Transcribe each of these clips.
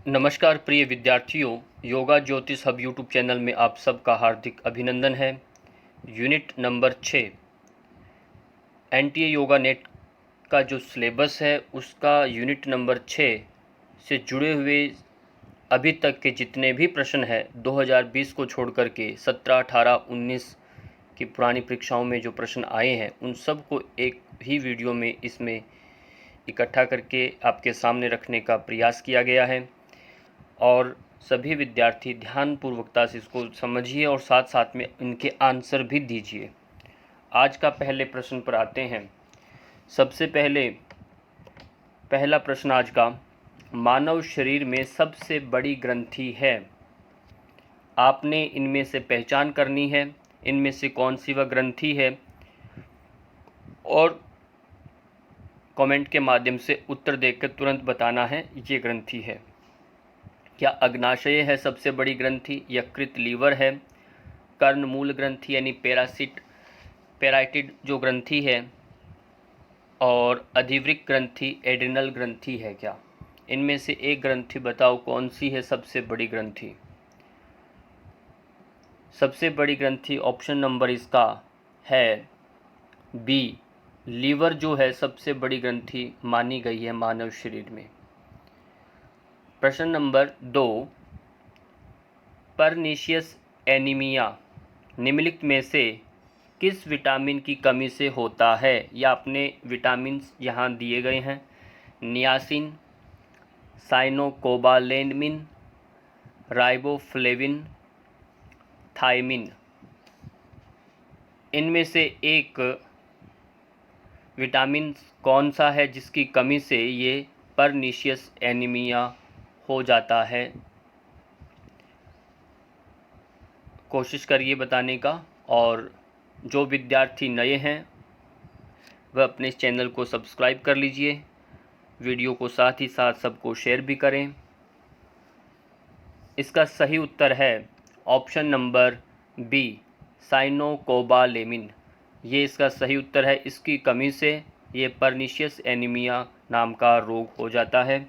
नमस्कार प्रिय विद्यार्थियों, योगा ज्योतिष हब यूट्यूब चैनल में आप सबका हार्दिक अभिनंदन है। Unit number 6 NTA yoga net का जो सिलेबस है उसका यूनिट नंबर 6 से जुड़े हुए अभी तक के जितने भी प्रश्न हैं 2020 को छोड़ कर के 17, 18, 19 की पुरानी परीक्षाओं में जो प्रश्न आए हैं उन सब को एक ही वीडियो में इसमें इकट्ठा करके आपके सामने रखने का प्रयास किया गया है और सभी विद्यार्थी ध्यानपूर्वकता से इसको समझिए और साथ साथ में इनके आंसर भी दीजिए। आज का पहले प्रश्न पर आते हैं। सबसे पहला प्रश्न आज का, मानव शरीर में सबसे बड़ी ग्रंथि है। आपने इनमें से पहचान करनी है, इनमें से कौन सी वह ग्रंथि है और कमेंट के माध्यम से उत्तर देकर तुरंत बताना है ये ग्रंथि है। क्या अग्नाशय है सबसे बड़ी ग्रंथि, यकृत लीवर है, कर्णमूल ग्रंथि यानी पैराइटिड जो ग्रंथि है और अधिवृक्क ग्रंथि एड्रिनल ग्रंथि है। क्या इनमें से एक ग्रंथि बताओ कौन सी है सबसे बड़ी ग्रंथि। सबसे बड़ी ग्रंथि ऑप्शन नंबर इसका है बी, लीवर जो है सबसे बड़ी ग्रंथि मानी गई है मानव शरीर में। प्रश्न नंबर 2, परनीशियस एनीमिया निम्नलिखित में से किस विटामिन की कमी से होता है। या अपने विटामिन यहाँ दिए गए हैं, नियासिन, साइनोकोबालेमिन, राइबोफ्लेविन, थायमिन। इनमें से एक विटामिन कौन सा है जिसकी कमी से ये परनीशियस एनीमिया हो जाता है। कोशिश करिए बताने का, और जो विद्यार्थी नए हैं वह अपने इस चैनल को सब्सक्राइब कर लीजिए, वीडियो को साथ ही साथ सबको शेयर भी करें। इसका सही उत्तर है ऑप्शन नंबर बी, साइनोकोबालेमिन। ये इसका सही उत्तर है। इसकी कमी से ये परनीशियस एनीमिया नाम का रोग हो जाता है।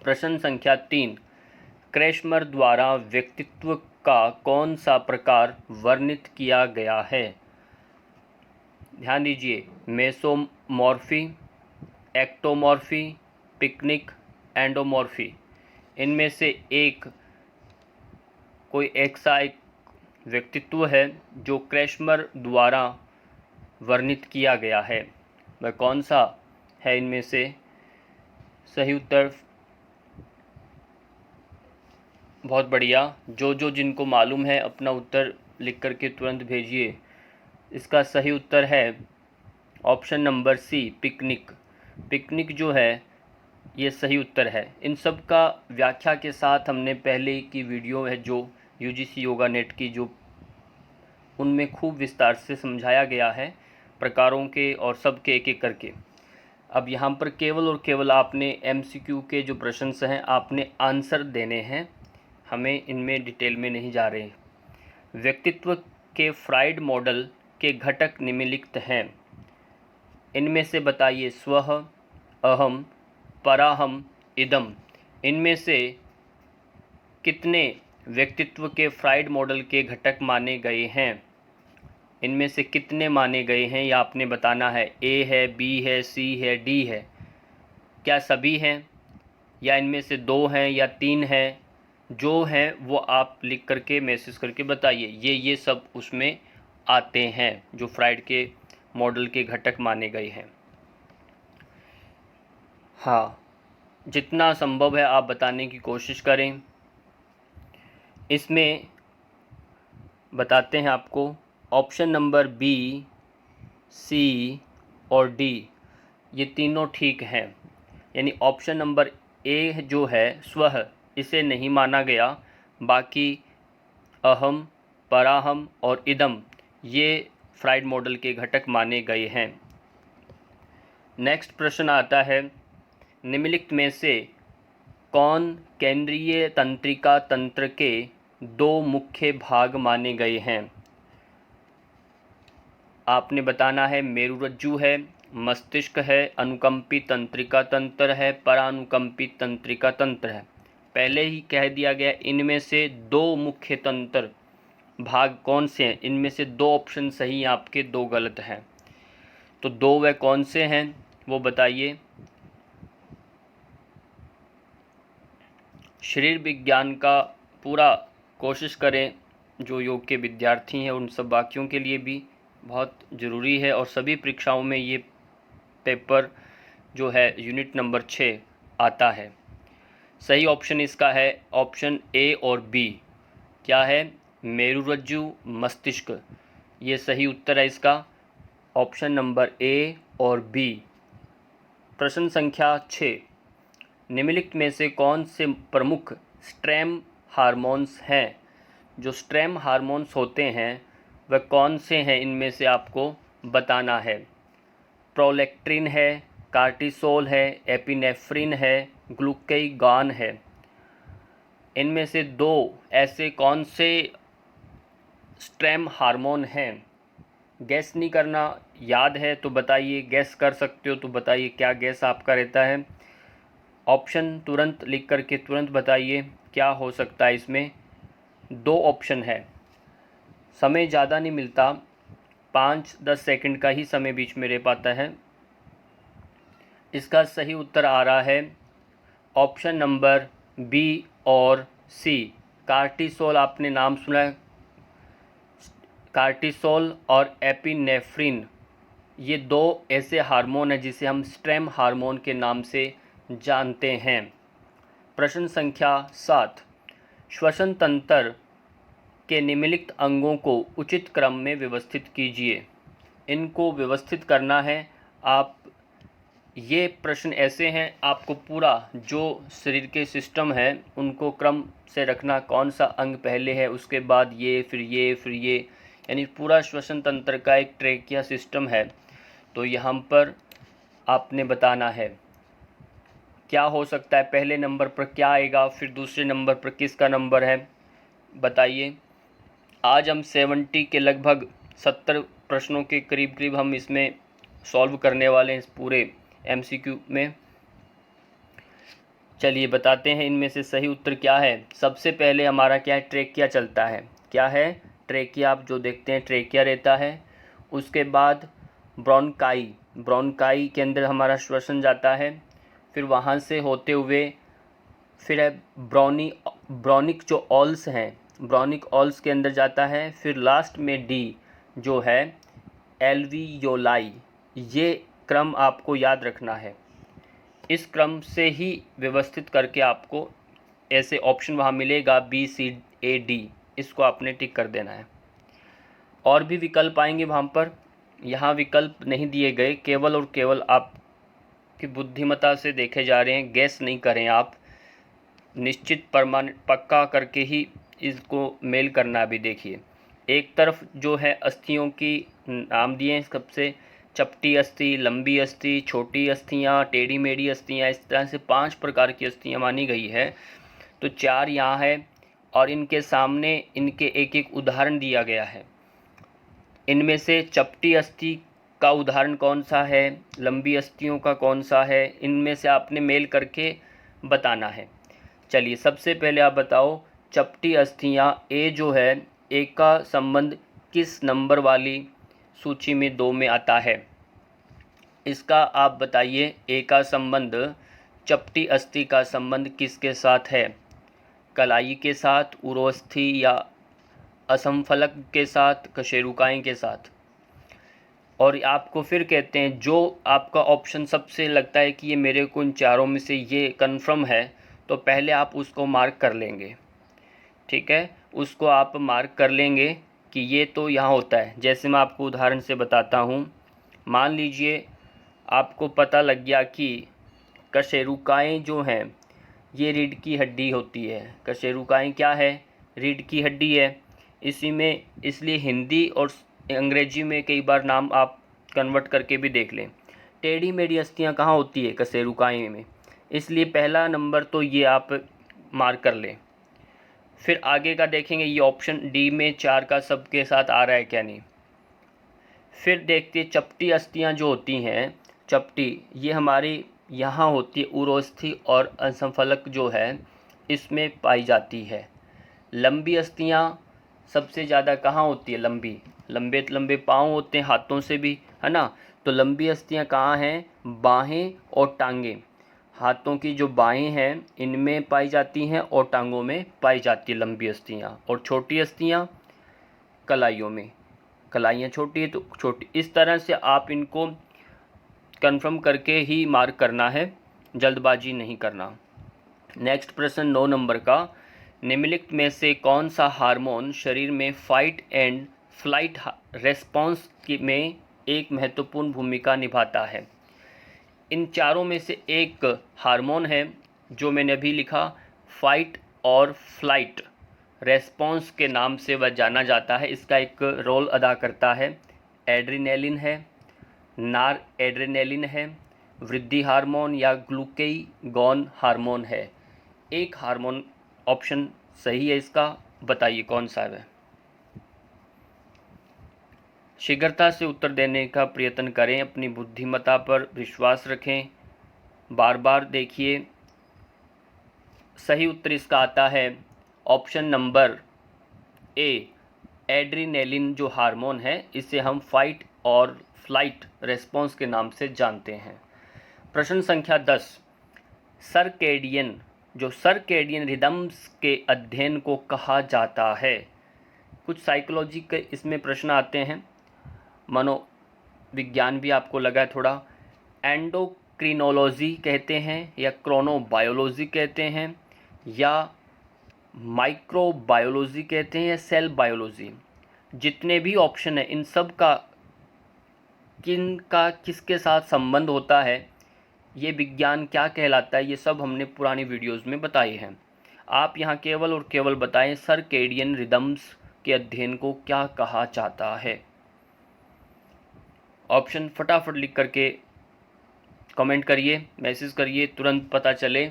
प्रश्न संख्या 3, क्रेशमर द्वारा व्यक्तित्व का कौन सा प्रकार वर्णित किया गया है। ध्यान दीजिए, मेसोमॉर्फी, एक्टोमॉर्फी, पिकनिक, एंडोमॉर्फी। इनमें से एक कोई ऐसा एक व्यक्तित्व है जो क्रेशमर द्वारा वर्णित किया गया है, वह कौन सा है इनमें से। सही उत्तर बहुत बढ़िया। जो जिनको मालूम है अपना उत्तर लिख करके तुरंत भेजिए। इसका सही उत्तर है option number C, picnic. Picnic जो है ये सही उत्तर है। इन सब का व्याख्या के साथ हमने पहले की वीडियो है जो यूजीसी योगा नेट की, जो उनमें खूब विस्तार से समझाया गया है प्रकारों के और सब के एक एक करके। अब यहाँ पर केवल और केवल आपने एमसीक्यू के जो प्रश्न हैं आपने आंसर देने हैं, हमें इनमें डिटेल में नहीं जा रहे। व्यक्तित्व के फ्राइड मॉडल के घटक निम्नलिखित हैं। इनमें से बताइए स्वह, अहम, पराहम, इदम। इनमें से कितने व्यक्तित्व के फ्राइड मॉडल के घटक माने गए हैं। इनमें से कितने माने गए हैं या आपने बताना है। ए है, बी है, सी है, डी है। क्या सभी हैं या इनमें से 2 हैं या 3 हैं। जो हैं वो आप लिख करके मैसेज करके बताइए। ये सब उसमें आते हैं जो फ्राइड के मॉडल के घटक माने गए हैं। हाँ, जितना संभव है आप बताने की कोशिश करें। इसमें बताते हैं आपको, ऑप्शन नंबर बी, सी और डी ये तीनों ठीक हैं। यानी ऑप्शन नंबर ए जो है स्वह, इसे नहीं माना गया। बाकी अहम, पराहम और इदम ये फ्राइड मॉडल के घटक माने गए हैं। नेक्स्ट प्रश्न आता है, निम्नलिखित में से कौन केंद्रीय तंत्रिका तंत्र के 2 मुख्य भाग माने गए हैं। आपने बताना है मेरुरज्जु है, मस्तिष्क है, अनुकंपी तंत्रिका तंत्र है, परानुकंपी तंत्रिका तंत्र है। पहले ही कह दिया गया इनमें से दो मुख्य तंत्र भाग कौन से हैं। इनमें से दो ऑप्शन सही हैं आपके, दो गलत हैं। तो दो वह कौन से हैं वो बताइए। शरीर विज्ञान का पूरा कोशिश करें, जो योग के विद्यार्थी हैं उन सब बाकियों के लिए भी बहुत ज़रूरी है, और सभी परीक्षाओं में ये पेपर जो है यूनिट नंबर 6 आता है। सही ऑप्शन इसका है ऑप्शन ए और बी। क्या है? मेरुरज्जु मस्तिष्क, ये सही उत्तर है इसका, ऑप्शन नंबर ए और बी। प्रश्न संख्या 6, निम्नलिखित में से कौन से प्रमुख स्ट्रेम हार्मोन्स हैं? जो स्ट्रेम हार्मोन्स होते हैं वह कौन से हैं, इनमें से आपको बताना है। प्रोलैक्टिन है, कार्टिसोल है, एपिनेफ्रिन है, ग्लूकेगॉन है। इनमें से दो ऐसे कौन से स्ट्रेम हार्मोन हैं? गैस नहीं करना, याद है तो बताइए, गैस कर सकते हो तो बताइए क्या गैस आपका रहता है। ऑप्शन तुरंत लिख करके तुरंत बताइए क्या हो सकता है इसमें। दो ऑप्शन है, समय ज़्यादा नहीं मिलता, 5-10 सेकंड का ही समय बीच में रह पाता है। इसका सही उत्तर आ रहा है ऑप्शन नंबर बी और सी। कार्टिसोल, आपने नाम सुना है, कार्टिसोल और एपिनेफ्रिन, ये दो ऐसे हार्मोन हैं जिसे हम स्ट्रेम हार्मोन के नाम से जानते हैं। प्रश्न संख्या 7, श्वसन तंत्र के निम्नलिखित अंगों को उचित क्रम में व्यवस्थित कीजिए। इनको व्यवस्थित करना है आप। ये प्रश्न ऐसे हैं, आपको पूरा जो शरीर के सिस्टम है उनको क्रम से रखना, कौन सा अंग पहले है, उसके बाद ये, फिर ये, फिर ये, यानी पूरा श्वसन तंत्र का एक ट्रैकिया सिस्टम है। तो यहाँ पर आपने बताना है क्या हो सकता है, पहले नंबर पर क्या आएगा, फिर दूसरे नंबर पर किसका नंबर है, बताइए। आज हम 70 के लगभग 70 प्रश्नों के करीब करीब हम इसमें सॉल्व करने वाले हैं इस पूरे MCQ में। चलिए बताते हैं इनमें से सही उत्तर क्या है। सबसे पहले हमारा क्या है, ट्रेकिया चलता है। क्या है? ट्रेकिया, आप जो देखते हैं ट्रेकिया रहता है। उसके बाद ब्रोंकाई, ब्रोंकाई के अंदर हमारा श्वसन जाता है। फिर वहाँ से होते हुए फिर है ब्रोनिक जो ऑल्स हैं, ब्रोनिक ऑल्स के अंदर जाता है। फिर लास्ट में डी जो है एल्वियोलाई। ये क्रम आपको याद रखना है। इस क्रम से ही व्यवस्थित करके आपको ऐसे ऑप्शन वहाँ मिलेगा BCAD, इसको आपने टिक कर देना है। और भी विकल्प आएंगे वहाँ पर, यहाँ विकल्प नहीं दिए गए, केवल और केवल आपकी बुद्धिमत्ता से देखे जा रहे हैं। गैस नहीं करें आप, निश्चित परमानेंट पक्का करके ही इसको मेल करना। भी देखिए, एक तरफ जो है अस्थियों की नाम दिए हैं सबसे, चपटी अस्थि, लंबी अस्थि, छोटी अस्थियाँ, टेढ़ी मेढ़ी अस्थियाँ, इस तरह से 5 प्रकार की अस्थियाँ मानी गई है। तो 4 यहाँ है और इनके सामने इनके एक एक उदाहरण दिया गया है। इनमें से चपटी अस्थि का उदाहरण कौन सा है, लंबी अस्थियों का कौन सा है, इनमें से आपने मेल करके बताना है। चलिए सबसे पहले आप बताओ, चपटी अस्थियाँ ए जो है, ए का संबंध किस नंबर वाली सूची में 2 में आता है? इसका आप बताइए। ए का संबंध, चपटी अस्थि का संबंध किसके साथ है? कलाई के साथ, उरोस्थि या असमफलक के साथ, कशेरुकाएँ के साथ। और आपको फिर कहते हैं जो आपका ऑप्शन सबसे लगता है कि ये मेरे को इन चारों में से ये कन्फर्म है, तो पहले आप उसको मार्क कर लेंगे। ठीक है, उसको आप मार्क कर लेंगे कि ये तो यहाँ होता है। जैसे मैं आपको उदाहरण से बताता हूँ, मान लीजिए आपको पता लग गया कि कशेरुकाएँ जो हैं ये रीढ़ की हड्डी होती है। कशेरुकाएँ क्या है? रीढ़ की हड्डी है। इसी में इसलिए हिंदी और अंग्रेजी में कई बार नाम आप कन्वर्ट करके भी देख लें। टेढ़ी मेढ़ी अस्थियाँ कहाँ होती है? कशेरुकाएँ में। इसलिए पहला नंबर तो ये आप मार्क कर लें। फिर आगे का देखेंगे, ये ऑप्शन डी में 4 का सबके साथ आ रहा है क्या नहीं। फिर देखते हैं चपटी अस्थियाँ जो होती हैं, चपटी ये हमारी यहाँ होती है, उरोस्थि और असमफलक जो है इसमें पाई जाती है। लंबी अस्थियाँ सबसे ज़्यादा कहाँ होती है? लंबी, लंबे लंबे पाँव होते हैं हाथों से भी, है ना। तो लंबी अस्थियाँ कहाँ हैं? बाहें और टांगें। हाथों की जो बाहें हैं इनमें पाई जाती हैं और टांगों में पाई जाती है लंबी अस्थियाँ। और छोटी अस्थियाँ कलाइयों में, कलाइयाँ छोटी है तो छोटी। इस तरह से आप इनको कंफर्म करके ही मार्क करना है, जल्दबाजी नहीं करना। नेक्स्ट प्रश्न 9 नंबर का, निम्नलिखित में से कौन सा हार्मोन शरीर में फाइट एंड फ्लाइट रेस्पॉन्स में एक महत्वपूर्ण भूमिका निभाता है? इन चारों में से एक हार्मोन है जो मैंने अभी लिखा, फाइट और फ्लाइट रेस्पॉन्स के नाम से वह जाना जाता है। इसका एक रोल अदा करता है। एड्रेनलिन है, नार एड्रेनलिन है, वृद्धि हार्मोन या ग्लूकेगॉन हार्मोन है। एक हार्मोन ऑप्शन सही है इसका, बताइए कौन सा है? शीघ्रता से उत्तर देने का प्रयत्न करें, अपनी बुद्धिमत्ता पर विश्वास रखें, बार बार देखिए। सही उत्तर इसका आता है ऑप्शन नंबर ए, एड्रेनलिन जो हार्मोन है इसे हम फाइट और फ्लाइट रेस्पॉन्स के नाम से जानते हैं। प्रश्न संख्या 10, सर्केडियन, जो सर्केडियन रिदम्स के अध्ययन को कहा जाता है? कुछ साइकोलॉजी के इसमें प्रश्न आते हैं, मनोविज्ञान भी आपको लगा है थोड़ा। एंडोक्रिनोलॉजी कहते हैं या क्रोनोबायोलॉजी कहते हैं या माइक्रोबायोलॉजी कहते हैं या सेल बायोलॉजी। जितने भी ऑप्शन है इन सब का किनका किसके साथ संबंध होता है, ये विज्ञान क्या कहलाता है, ये सब हमने पुरानी वीडियोस में बताए हैं। आप यहाँ केवल और केवल बताएं सर्केडियन रिदम्स के अध्ययन को क्या कहा जाता है। ऑप्शन फटाफट लिख करके कमेंट करिए, मैसेज करिए, तुरंत पता चले।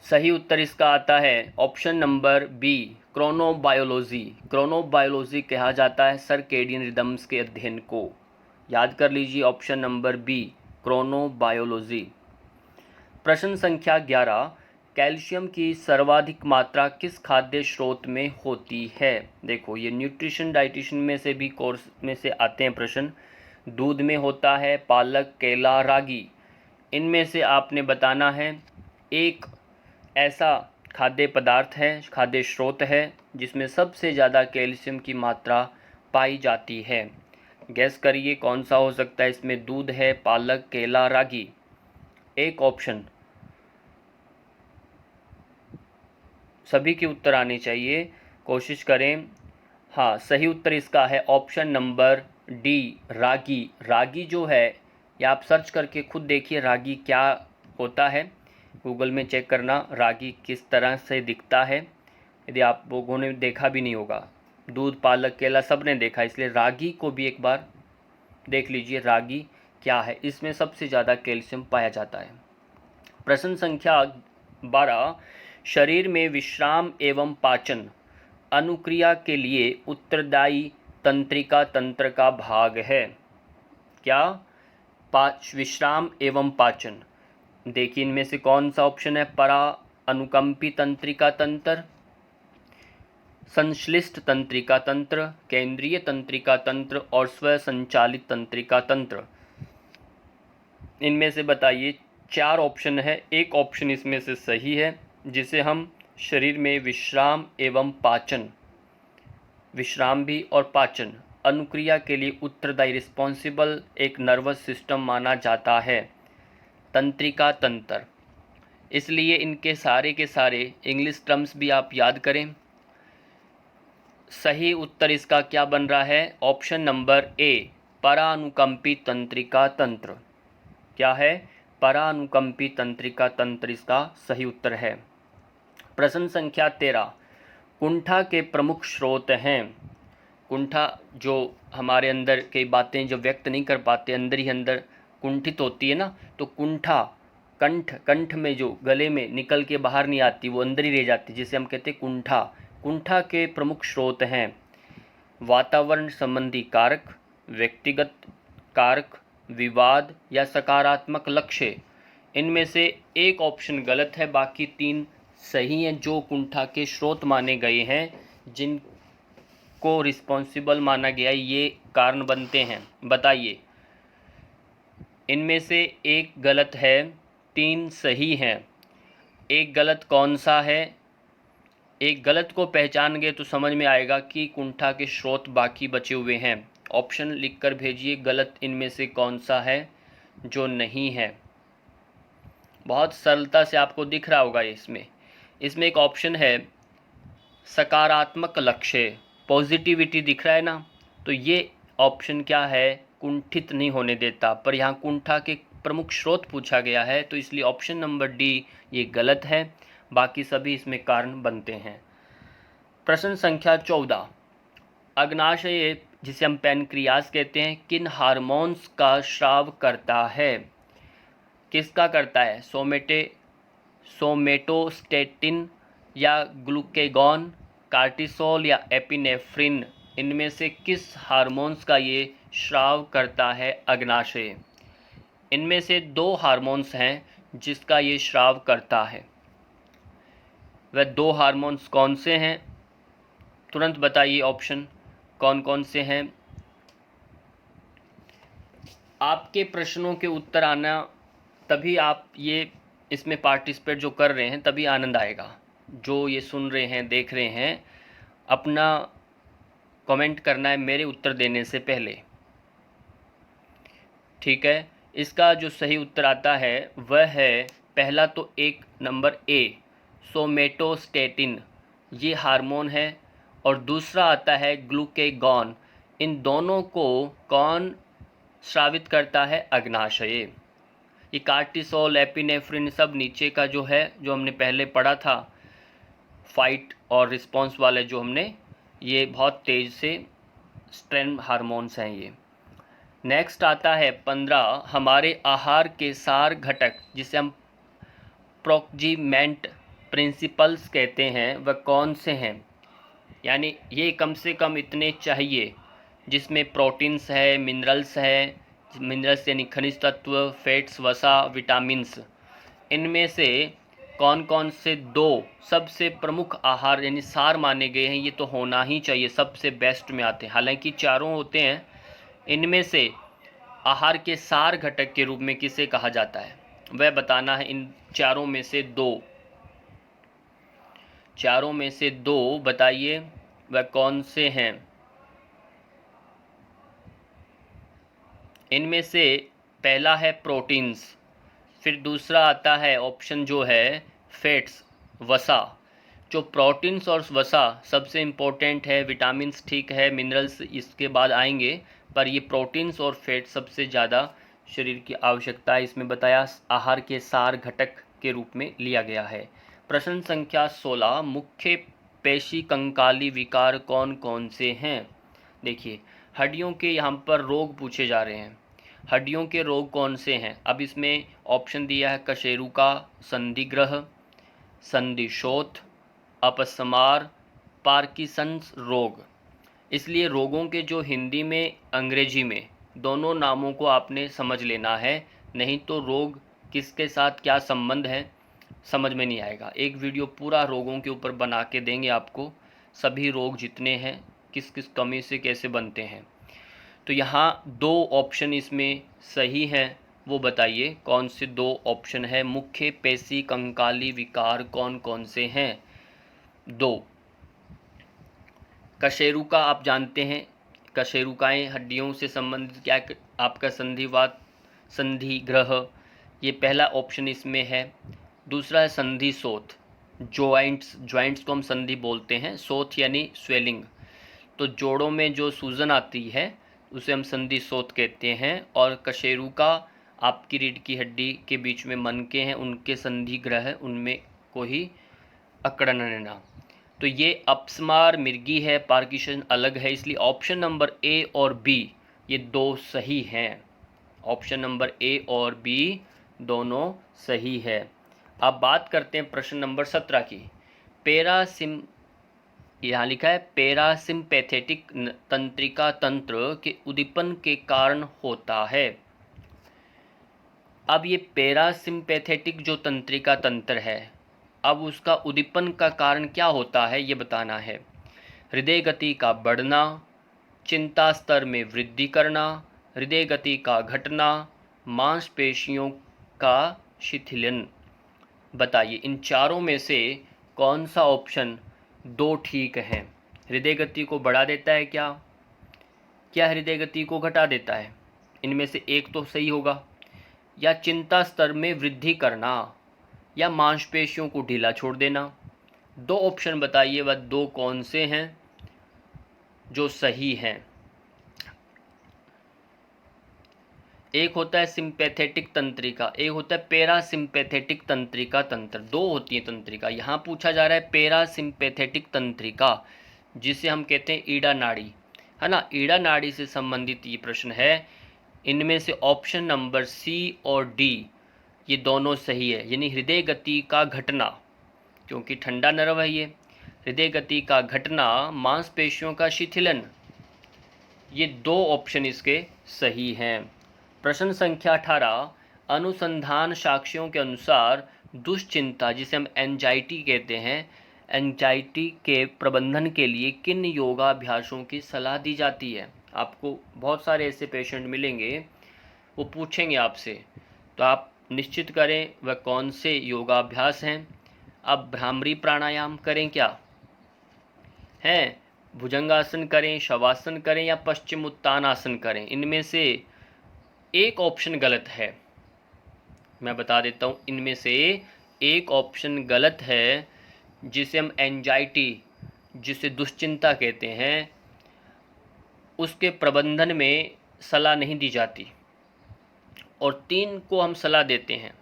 सही उत्तर इसका आता है option number B, chronobiology. Chronobiology कहा जाता है सर्केडियन रिदम्स के अध्ययन को। याद कर लीजिए ऑप्शन नंबर बी, क्रोनोबायोलॉजी। प्रश्न संख्या 11, कैल्शियम की सर्वाधिक मात्रा किस खाद्य स्रोत में होती है? देखो ये न्यूट्रिशन डाइटिशन में से भी कोर्स में से आते हैं प्रश्न। दूध में होता है, पालक, केला, रागी, इनमें से आपने बताना है एक ऐसा खाद्य पदार्थ है, खाद्य स्रोत है जिसमें सबसे ज़्यादा कैल्शियम की मात्रा पाई जाती है। गैस करिए कौन सा हो सकता है इसमें? दूध है, पालक, केला, रागी। एक ऑप्शन, सभी के उत्तर आने चाहिए, कोशिश करें। हाँ, सही उत्तर इसका है ऑप्शन नंबर डी, रागी। रागी जो है ये आप सर्च करके खुद देखिए रागी क्या होता है, गूगल में चेक करना रागी किस तरह से दिखता है। यदि आप लोगों ने देखा भी नहीं होगा, दूध, पालक, केला सब ने देखा, इसलिए रागी को भी एक बार देख लीजिए रागी क्या है, इसमें सबसे ज़्यादा कैल्शियम पाया जाता है। प्रश्न संख्या 12, शरीर में विश्राम एवं पाचन अनुक्रिया के लिए उत्तरदायी तंत्रिका तंत्र का भाग है क्या? विश्राम एवं पाचन। देखिए इनमें से कौन सा ऑप्शन है? परा अनुकंपी तंत्रिका तंत्र, संश्लिष्ट तंत्रिका तंत्र, केंद्रीय तंत्रिका तंत्र और स्वसंचालित तंत्रिका तंत्र। इनमें से बताइए, 4 ऑप्शन है, एक ऑप्शन इसमें से सही है जिसे हम शरीर में विश्राम एवं पाचन, विश्राम भी और पाचन अनुक्रिया के लिए उत्तरदायी रिस्पॉन्सिबल एक नर्वस सिस्टम माना जाता है, तंत्रिका तंत्र। इसलिए इनके सारे के सारे इंग्लिश टर्म्स भी आप याद करें। सही उत्तर इसका क्या बन रहा है? ऑप्शन नंबर ए, परानुकंपी तंत्रिका तंत्र। क्या है? परानुकंपी तंत्रिका तंत्र इसका सही उत्तर है। प्रश्न संख्या 13, कुंठा के प्रमुख स्रोत हैं। कुंठा जो हमारे अंदर कई बातें जो व्यक्त नहीं कर पाते, अंदर ही अंदर कुंठित होती है ना, तो कुंठा कंठ में जो गले में निकल के बाहर नहीं आती, वो अंदर ही रह जाती, जिसे हम कहते हैं कुंठा। कुंठा के प्रमुख स्रोत हैं वातावरण संबंधी कारक, व्यक्तिगत कारक, विवाद या सकारात्मक लक्ष्य। इनमें से एक ऑप्शन गलत है, बाकी 3 सही हैं। जो कुंठा के स्रोत माने गए हैं, जिनको रिस्पॉन्सिबल माना गया है, ये कारण बनते हैं। बताइए, इनमें से एक गलत है, 3 सही हैं। एक गलत कौन सा है? एक गलत को पहचान गए तो समझ में आएगा कि कुंठा के स्रोत बाकी बचे हुए हैं। ऑप्शन लिखकर भेजिए, गलत इनमें से कौन सा है जो नहीं है। बहुत सरलता से आपको दिख रहा होगा इसमें एक ऑप्शन है सकारात्मक लक्ष्य, पॉजिटिविटी दिख रहा है ना, तो ये ऑप्शन क्या है, कुंठित नहीं होने देता। पर यहाँ कुंठा के प्रमुख स्रोत पूछा गया है, तो इसलिए ऑप्शन नंबर डी ये गलत है। बाकी सभी इसमें कारण बनते हैं। प्रश्न संख्या 14, अग्नाशय जिसे हम पैनक्रियास कहते हैं, किन हार्मोन्स का स्राव करता है? किसका करता है? सोमेटोस्टेटिन या ग्लूकेगॉन, कार्टिसोल या एपिनेफ्रिन, इनमें से किस हार्मोन्स का ये स्राव करता है अग्नाशय? इनमें से 2 हार्मोन्स हैं जिसका ये स्राव करता है। वह 2 हार्मोन्स कौन से हैं? तुरंत बताइए ऑप्शन कौन कौन से हैं। आपके प्रश्नों के उत्तर आना, तभी आप ये इसमें पार्टिसिपेट जो कर रहे हैं तभी आनंद आएगा। जो ये सुन रहे हैं, देख रहे हैं, अपना कमेंट करना है मेरे उत्तर देने से पहले, ठीक है। इसका जो सही उत्तर आता है वह है पहला, तो 1 नंबर ए, सोमेटोस्टेटिन, ये हार्मोन है। और दूसरा आता है ग्लूकेगॉन। इन दोनों को कौन स्रावित करता है? अग्नाशय। ये कार्टिसोल, एपिनेफ्रिन सब नीचे का जो है, जो हमने पहले पढ़ा था, फाइट और रिस्पॉन्स वाले जो हमने, ये बहुत तेज़ से स्ट्रेन हार्मोन्स हैं ये। नेक्स्ट आता है 15, हमारे आहार के सार घटक जिसे हम प्रोक्जीमेंट प्रिंसिपल्स कहते हैं, वह कौन से हैं? यानी ये कम से कम इतने चाहिए जिसमें प्रोटीन्स है, मिनरल्स यानी खनिज तत्व, फैट्स, वसा, विटामिन्स। इनमें से कौन कौन से 2 सबसे प्रमुख आहार यानी सार माने गए हैं? ये तो होना ही चाहिए, सबसे बेस्ट में आते हैं। हालांकि चारों होते हैं, इनमें से आहार के सार घटक के रूप में किसे कहा जाता है, वह बताना है। इन चारों में से 2 बताइए वह कौन से हैं। इनमें से पहला है प्रोटीन्स, फिर दूसरा आता है ऑप्शन जो है फैट्स, वसा। जो प्रोटीन्स और वसा सबसे इम्पोर्टेंट है, विटामिन्स ठीक है, मिनरल्स इसके बाद आएंगे, पर ये प्रोटीन्स और फैट सबसे ज़्यादा शरीर की आवश्यकता है, इसमें बताया आहार के सार घटक के रूप में लिया गया है। प्रश्न संख्या 16, मुख्य पेशी कंकाली विकार कौन कौन से हैं? देखिए, हड्डियों के यहाँ पर रोग पूछे जा रहे हैं। हड्डियों के रोग कौन से हैं? अब इसमें ऑप्शन दिया है कशेरुका, संधिग्रह, संधिशोथ, अपस्मार, पार्किंसंस रोग। इसलिए रोगों के जो हिंदी में अंग्रेजी में दोनों नामों को आपने समझ लेना है, नहीं तो रोग किसके साथ क्या संबंध है समझ में नहीं आएगा। एक वीडियो पूरा रोगों के ऊपर बना के देंगे आपको, सभी रोग जितने हैं किस किस कमी से कैसे बनते हैं। तो यहाँ 2 ऑप्शन इसमें सही हैं, वो बताइए कौन से 2 ऑप्शन है? मुख्य पेशी कंकाली विकार कौन कौन से हैं? 2, कशेरुका आप जानते हैं, कशेरुकाएँ हड्डियों से संबंधित, क्या आपका संधिवात, संधिग्रह, ये पहला ऑप्शन इसमें है। दूसरा है संधिशोथ, जॉइंट्स को हम संधि बोलते हैं, शोथ यानी स्वेलिंग, तो जोड़ों में जो सूजन आती है उसे हम संधिशोथ कहते हैं। और कशेरुका आपकी रीढ़ की हड्डी के बीच में मनके हैं, उनके संधिग्रह, उनमें को ही अकड़न लेना। तो ये अपस्मार मिर्गी है, पार्किंसन अलग है, इसलिए ऑप्शन नंबर ए और बी ये 2 सही हैं। ऑप्शन नंबर ए और बी दोनों सही है। अब बात करते हैं प्रश्न नंबर 17 की। यहाँ लिखा है पैरासिम्पैथेटिक तंत्रिका तंत्र के उद्दीपन के कारण होता है। अब ये पैरासिम्पैथेटिक जो तंत्रिका तंत्र है, अब उसका उद्दीपन का कारण क्या होता है ये बताना है। हृदय गति का बढ़ना, चिंता स्तर में वृद्धि करना, हृदय गति का घटना, मांसपेशियों का शिथिलन। बताइए इन चारों में से कौन सा ऑप्शन दो ठीक है। हृदय गति को बढ़ा देता है क्या, क्या हृदय गति को घटा देता है? इनमें से एक तो सही होगा। या चिंता स्तर में वृद्धि करना, या मांसपेशियों को ढीला छोड़ देना। दो ऑप्शन बताइए वह दो कौन से हैं जो सही हैं। एक होता है सिंपैथेटिक तंत्रिका, एक होता है पैरासिम्पैथेटिक तंत्रिका तंत्र। दो होती है तंत्रिका। यहाँ पूछा जा रहा है पैरासिम्पैथेटिक तंत्रिका, जिसे हम कहते हैं ईड़ा नाड़ी, है ना। ईड़ा नाड़ी से संबंधित ये प्रश्न है। इनमें से ऑप्शन नंबर सी और डी ये दोनों सही है, यानी हृदय गति का घटना, क्योंकि ठंडा नर्व है ये। हृदय गति का घटना, मांसपेशियों का शिथिलन, ये दो ऑप्शन इसके सही हैं। प्रश्न संख्या 18, अनुसंधान साक्ष्यों के अनुसार दुश्चिंता, जिसे हम एंजाइटी कहते हैं, एंजाइटी के प्रबंधन के लिए किन योगाभ्यासों की सलाह दी जाती है। आपको बहुत सारे ऐसे पेशेंट मिलेंगे, वो पूछेंगे आपसे, तो आप निश्चित करें वह कौन से योगाभ्यास हैं। अब भ्रामरी प्राणायाम करें क्या हैं, भुजंगासन करें, शवासन करें, या पश्चिम उत्तानासन करें। इनमें से एक ऑप्शन गलत है। मैं बता देता हूँ, इनमें से एक ऑप्शन गलत है, जिसे हम एंजाइटी, जिसे दुश्चिंता कहते हैं, उसके प्रबंधन में सलाह नहीं दी जाती, और तीन को हम सलाह देते हैं।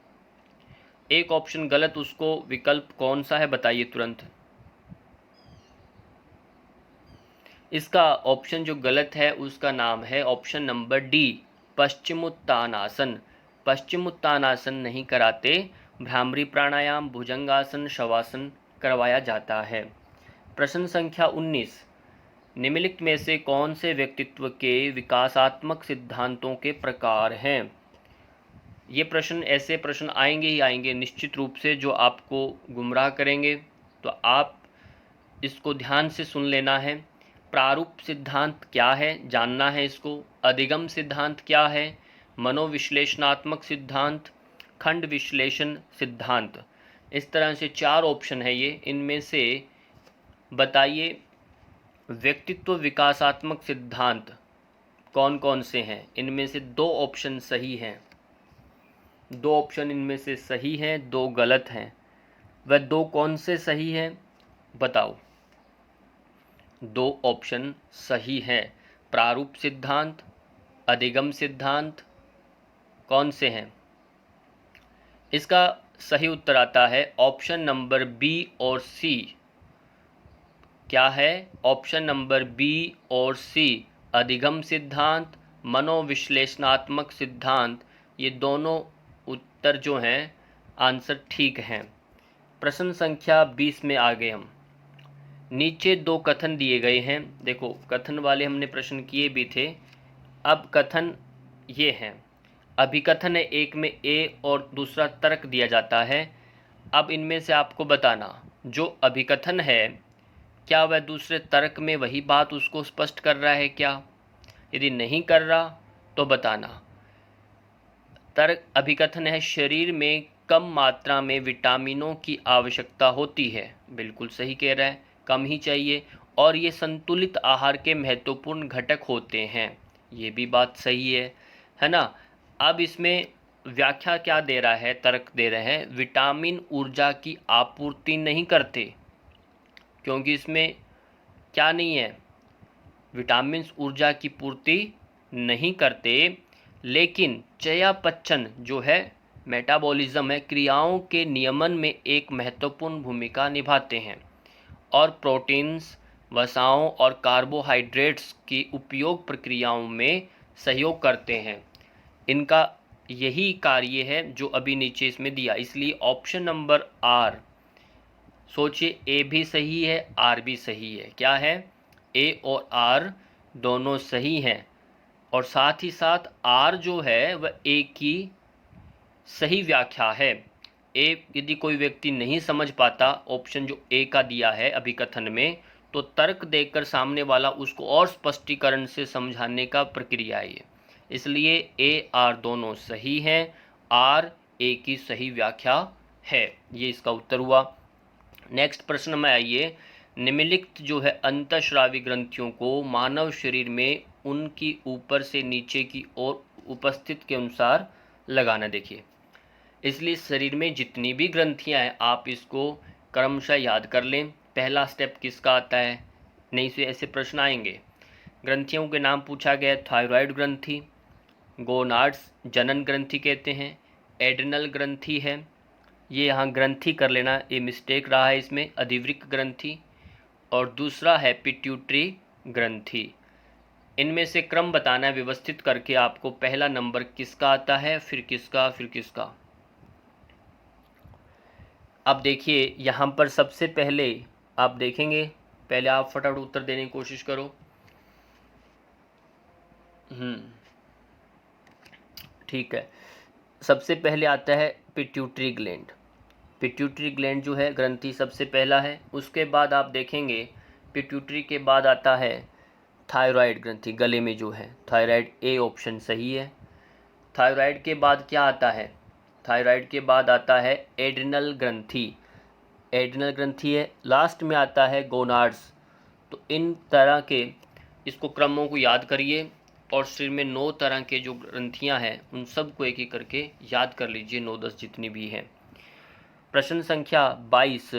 एक ऑप्शन गलत, उसको विकल्प कौन सा है बताइए तुरंत। इसका ऑप्शन जो गलत है उसका नाम है option number D, Paschimottanasana. Paschimottanasana नहीं कराते, भ्रामरी प्राणायाम, भुजंगासन, शवासन करवाया जाता है। प्रश्न संख्या 19, निम्नलिखित में से कौन से व्यक्तित्व के विकासात्मक सिद्धांतों के प्रकार हैं। ये प्रश्न, ऐसे प्रश्न आएंगे ही आएंगे निश्चित रूप से, जो आपको गुमराह करेंगे, तो आप इसको ध्यान से सुन लेना है। प्रारूप सिद्धांत क्या है जानना है इसको, अधिगम सिद्धांत क्या है, मनोविश्लेषणात्मक सिद्धांत, खंड विश्लेषण सिद्धांत। इस तरह से चार ऑप्शन है ये। इनमें से बताइए व्यक्तित्व विकासात्मक सिद्धांत कौन कौन से हैं। इनमें से दो ऑप्शन सही हैं, दो ऑप्शन इनमें से सही हैं, दो गलत हैं। वह दो कौन से सही हैं बताओ। दो ऑप्शन सही हैं, प्रारूप सिद्धांत, अधिगम सिद्धांत, कौन से हैं। इसका सही उत्तर आता है ऑप्शन नंबर बी और सी। क्या है? ऑप्शन नंबर बी और सी, अधिगम सिद्धांत, मनोविश्लेषणात्मक सिद्धांत, ये दोनों उत्तर जो हैं आंसर ठीक हैं। प्रश्न संख्या 20 में आ गए हम। नीचे दो कथन दिए गए हैं। देखो कथन वाले हमने प्रश्न किए भी थे, अब कथन ये हैं। अभिकथन है, एक में ए और दूसरा तर्क दिया जाता है। अब इनमें से आपको बताना, जो अभिकथन है क्या वह दूसरे तर्क में वही बात उसको स्पष्ट कर रहा है क्या। यदि नहीं कर रहा तो बताना। तर्क अभिकथन है, शरीर में कम मात्रा में विटामिनों की आवश्यकता होती है। बिल्कुल सही कह रहा है, कम ही चाहिए, और ये संतुलित आहार के महत्वपूर्ण घटक होते हैं। ये भी बात सही है ना। अब इसमें व्याख्या क्या दे रहा है, तर्क दे रहे हैं, विटामिन ऊर्जा की आपूर्ति नहीं करते, क्योंकि इसमें क्या नहीं है, विटामिन ऊर्जा की पूर्ति नहीं करते, लेकिन चयापचय जो है, मेटाबॉलिज्म है, क्रियाओं के नियमन में एक महत्वपूर्ण भूमिका निभाते हैं, और प्रोटीन्स, वसाओं और कार्बोहाइड्रेट्स की उपयोग प्रक्रियाओं में सहयोग करते हैं। इनका यही कार्य है जो अभी नीचे इसमें दिया। इसलिए ऑप्शन नंबर आर, सोचिए ए भी सही है, आर भी सही है। क्या है? ए और आर दोनों सही हैं, और साथ ही साथ आर जो है वह ए की सही व्याख्या है। ए यदि कोई व्यक्ति नहीं समझ पाता ऑप्शन जो ए का दिया है अभिकथन में, तो तर्क देकर सामने वाला उसको और स्पष्टीकरण से समझाने का प्रक्रिया है ये। इसलिए ए आर दोनों सही हैं, आर ए की सही व्याख्या है। ये इसका उत्तर हुआ। नेक्स्ट प्रश्न में आइए, निम्नलिखित जो है अंतःस्रावी ग्रंथियों को मानव शरीर में उनकी ऊपर से नीचे की ओर उपस्थित के अनुसार लगाना। देखिए, इसलिए शरीर में जितनी भी ग्रंथियां हैं आप इसको क्रमशः याद कर लें। पहला स्टेप किसका आता है, नहीं से ऐसे प्रश्न आएंगे। ग्रंथियों के नाम पूछा गया, थायराइड ग्रंथि, गोनाड्स जनन ग्रंथि कहते हैं, एड्रिनल ग्रंथि है, ये यहाँ ग्रंथि कर लेना, ये मिस्टेक रहा है इसमें, अधिवृक्क ग्रंथि, और दूसरा है पिट्यूटरी ग्रंथि। इनमें से क्रम बताना है व्यवस्थित करके आपको, पहला नंबर किसका आता है, फिर किसका, फिर किसका। अब देखिए यहाँ पर सबसे पहले आप देखेंगे, पहले आप फटाफट उत्तर देने की कोशिश करो। ठीक है, सबसे पहले आता है पिट्यूटरी ग्लैंड। पिट्यूटरी ग्लैंड जो है ग्रंथि सबसे पहला है। उसके बाद आप देखेंगे पिट्यूटरी के बाद आता है थायराइड ग्रंथि, गले में जो है थायराइड, ए ऑप्शन सही है। थायराइड के बाद क्या आता है, थायराइड के बाद आता है एड्रिनल ग्रंथि, एड्रिनल ग्रंथि है। लास्ट में आता है गोनाड्स। तो इन तरह के इसको क्रमों को याद करिए, और शरीर में 9 तरह के जो ग्रंथियां हैं उन सबको एक एक करके याद कर लीजिए, 9-10 जितनी भी हैं। प्रश्न संख्या 22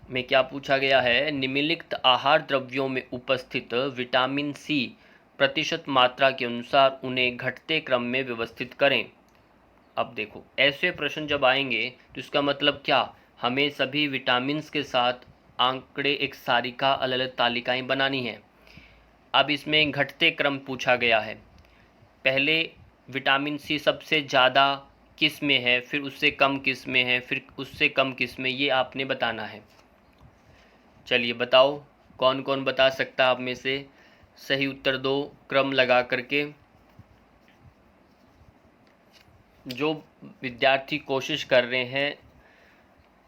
में क्या पूछा गया है, निम्नलिखित आहार द्रव्यों में उपस्थित विटामिन सी प्रतिशत मात्रा के अनुसार उन्हें घटते क्रम में व्यवस्थित करें। अब देखो, ऐसे प्रश्न जब आएंगे तो इसका मतलब क्या, हमें सभी विटामिन्स के साथ आंकड़े, एक सारिका, अलग अलग तालिकाएं बनानी है। अब इसमें घटते क्रम पूछा गया है, पहले विटामिन सी सबसे ज़्यादा किस में है, फिर उससे कम किस में है, फिर उससे कम किस में, ये आपने बताना है। चलिए बताओ, कौन कौन बता सकता है आप में से, सही उत्तर दो क्रम लगा करके। जो विद्यार्थी कोशिश कर रहे हैं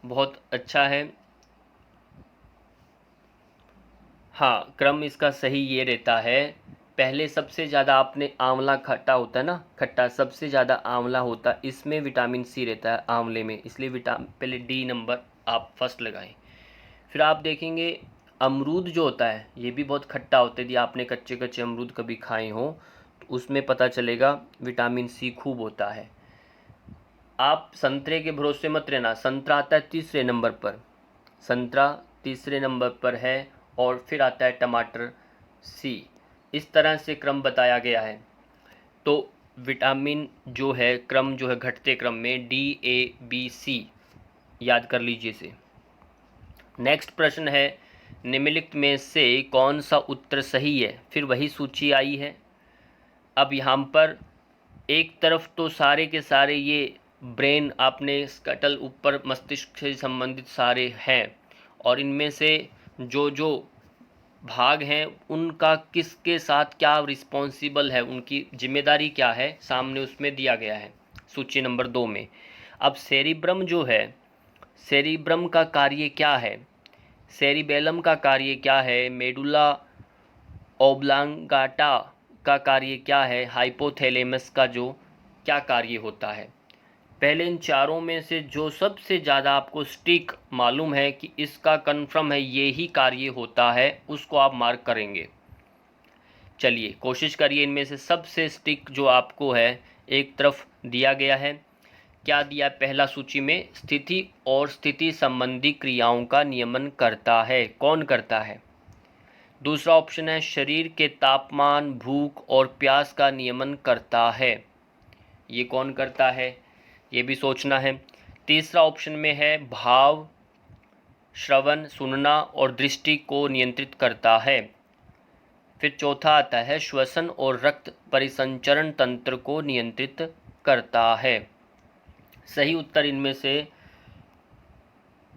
बहुत अच्छा है। हाँ, क्रम इसका सही ये रहता है, पहले सबसे ज़्यादा आपने आंवला, खट्टा होता है ना, खट्टा सबसे ज़्यादा आंवला होता है, इसमें विटामिन सी रहता है आंवले में, इसलिए पहले डी नंबर आप फर्स्ट लगाएं। फिर आप देखेंगे अमरूद जो होता है ये भी बहुत खट्टा होता है, यदि आपने कच्चे कच्चे अमरूद कभी खाए हो तो उसमें पता चलेगा विटामिन सी खूब होता है। आप संतरे के भरोसे मत रहना, संतरा आता है तीसरे नंबर पर, संतरा तीसरे नंबर पर है, और फिर आता है टमाटर सी। इस तरह से क्रम बताया गया है। तो विटामिन जो है क्रम जो है घटते क्रम में DABC याद कर लीजिए इसे। नेक्स्ट प्रश्न है, निम्नलिखित में से कौन सा उत्तर सही है, फिर वही सूची आई है। अब यहाँ पर एक तरफ तो सारे के सारे ये ब्रेन, आपने स्कटल ऊपर मस्तिष्क से संबंधित सारे हैं, और इनमें से जो जो भाग हैं उनका किसके साथ क्या रिस्पॉन्सिबल है, उनकी जिम्मेदारी क्या है, सामने उसमें दिया गया है सूची नंबर 2 में। अब सेरिब्रम जो है, सेरिब्रम का कार्य क्या है, सेरिबेलम का कार्य क्या है, मेडुला ओब्लांगाटा का कार्य क्या है, हाइपोथैलेमस का जो क्या कार्य होता है। पहले इन चारों में से जो सबसे ज़्यादा आपको स्टिक मालूम है कि इसका कन्फर्म है ये ही कार्य होता है, उसको आप मार्क करेंगे। चलिए कोशिश करिए, इनमें से सबसे स्टिक जो आपको है एक तरफ दिया गया है, क्या दिया, पहला सूची में स्थिति और स्थिति संबंधी क्रियाओं का नियमन करता है, कौन करता है। दूसरा ऑप्शन है शरीर के तापमान, भूख और प्यास का नियमन करता है, ये कौन करता है, ये भी सोचना है। तीसरा ऑप्शन में है भाव, श्रवण, सुनना और दृष्टि को नियंत्रित करता है। फिर चौथा आता है श्वसन और रक्त परिसंचरण तंत्र को नियंत्रित करता है। सही उत्तर इनमें से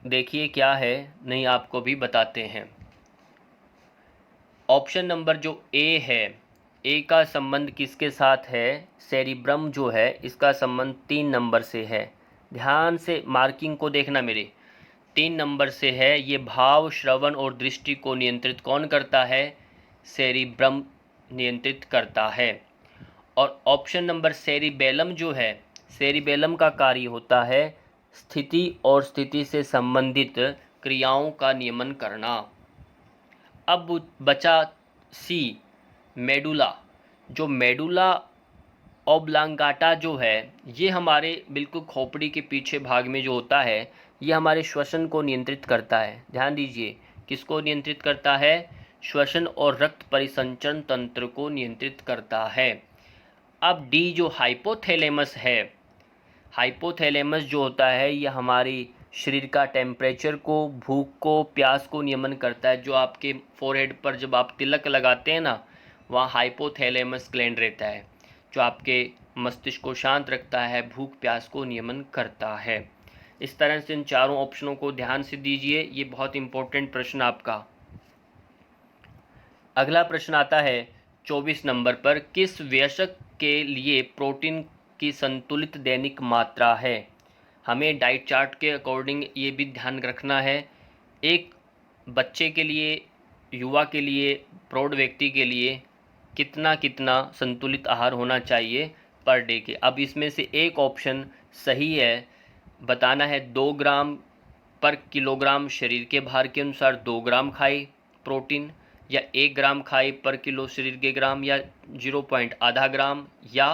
देखिए क्या है, नहीं आपको भी बताते हैं। ऑप्शन नंबर जो ए है, ए का संबंध किसके साथ है? सेरिब्रम जो है इसका संबंध 3 नंबर से है। ध्यान से मार्किंग को देखना मेरे, 3 नंबर से है। ये भाव, श्रवण और दृष्टि को नियंत्रित कौन करता है? सेरिब्रम नियंत्रित करता है। और ऑप्शन नंबर सेरिबेलम जो है, सेरिबेलम का कार्य होता है स्थिति और स्थिति से संबंधित क्रियाओं का नियमन करना। अब बचा सी, मेडुला। जो मेडुला ऑब्लांगाटा जो है ये हमारे बिल्कुल खोपड़ी के पीछे भाग में जो होता है ये हमारे श्वसन को नियंत्रित करता है। ध्यान दीजिए, किसको नियंत्रित करता है? श्वसन और रक्त परिसंचरण तंत्र को नियंत्रित करता है। अब डी जो हाइपोथैलेमस है, हाइपोथैलेमस जो होता है ये हमारी शरीर का टेम्परेचर को, भूख को, प्यास को नियमन करता है। जो आपके फोरहेड पर जब आप तिलक लगाते हैं ना, वहाँ हाइपोथैलेमस ग्लैंड रहता है जो आपके मस्तिष्क को शांत रखता है, भूख प्यास को नियमन करता है। इस तरह से इन चारों ऑप्शनों को ध्यान से दीजिए, ये बहुत इंपॉर्टेंट प्रश्न आपका। अगला प्रश्न आता है 24 नंबर पर, किस वयस्क के लिए प्रोटीन की संतुलित दैनिक मात्रा है? हमें डाइट चार्ट के अकॉर्डिंग ये भी ध्यान रखना है। एक बच्चे के लिए, युवा के लिए, प्रौढ़ व्यक्ति के लिए कितना कितना संतुलित आहार होना चाहिए पर डे के। अब इसमें से एक ऑप्शन सही है, बताना है 2 ग्राम पर किलोग्राम शरीर के भार के अनुसार 2 ग्राम खाए प्रोटीन, या 1 ग्राम खाए पर किलो शरीर के ग्राम, या 0.5 ग्राम, या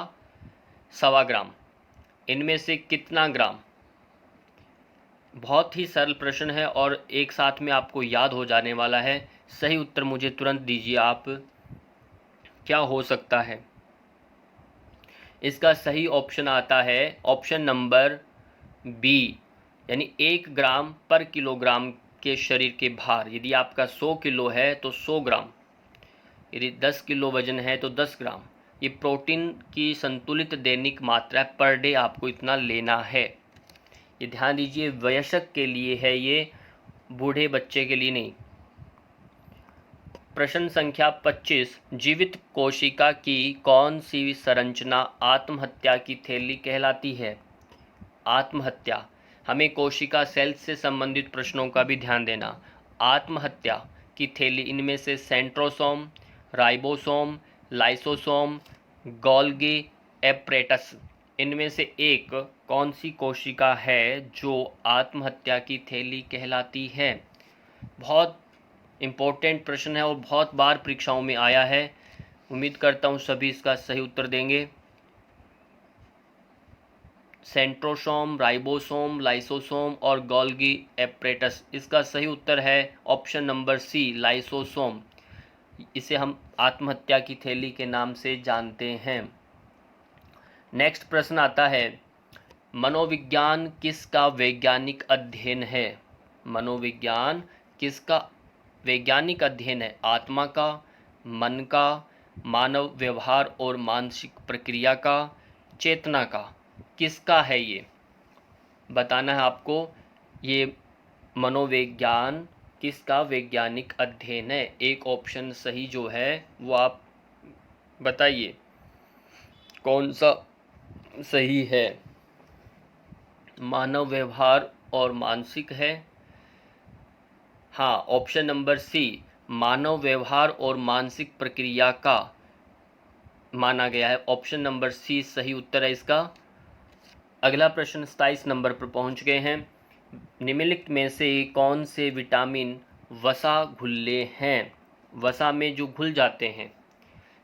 1.25 ग्राम। इनमें से कितना ग्राम? बहुत ही सरल प्रश्न है और एक साथ में आपको याद हो जाने वाला है। सही उत्तर मुझे तुरंत दीजिए आप, क्या हो सकता है? इसका सही ऑप्शन आता है ऑप्शन नंबर बी, यानी 1 ग्राम पर किलोग्राम के शरीर के भार। यदि आपका 100 किलो है तो 100 ग्राम, यदि 10 किलो वजन है तो 10 ग्राम। ये प्रोटीन की संतुलित दैनिक मात्रा पर डे आपको इतना लेना है। ये ध्यान दीजिए, वयस्क के लिए है ये, बूढ़े बच्चे के लिए नहीं। प्रश्न संख्या 25, जीवित कोशिका की कौन सी संरचना आत्महत्या की थैली कहलाती है? आत्महत्या, हमें कोशिका सेल से संबंधित प्रश्नों का भी ध्यान देना। आत्महत्या की थैली, इनमें से centrosome, ribosome, lysosome, Golgi apparatus, इनमें से एक कौन सी कोशिका है जो आत्महत्या की थैली कहलाती है? बहुत इम्पोर्टेंट प्रश्न है और बहुत बार परीक्षाओं में आया है। उम्मीद करता हूँ सभी इसका सही उत्तर देंगे। सेंट्रोसोम, राइबोसोम, लाइसोसोम और गोल्गी एपरेटस। इसका सही उत्तर है ऑप्शन नंबर सी, लाइसोसोम। इसे हम आत्महत्या की थैली के नाम से जानते हैं। नेक्स्ट प्रश्न आता है, मनोविज्ञान किसका वैज्ञानिक अध्ययन है? मनोविज्ञान किसका वैज्ञानिक अध्ययन है? आत्मा का, मन का, मानव व्यवहार और मानसिक प्रक्रिया का, चेतना का? किसका है ये बताना है आपको। ये मनोविज्ञान किसका वैज्ञानिक अध्ययन है? एक ऑप्शन सही जो है वो आप बताइए कौन सा सही है। मानव व्यवहार और मानसिक है। हाँ, ऑप्शन नंबर सी, मानव व्यवहार और मानसिक प्रक्रिया का माना गया है। ऑप्शन नंबर सी सही उत्तर है इसका। अगला प्रश्न 27 नंबर पर पहुंच गए हैं। निम्नलिखित में से कौन से विटामिन वसा घुल्ले हैं? वसा में जो घुल जाते हैं,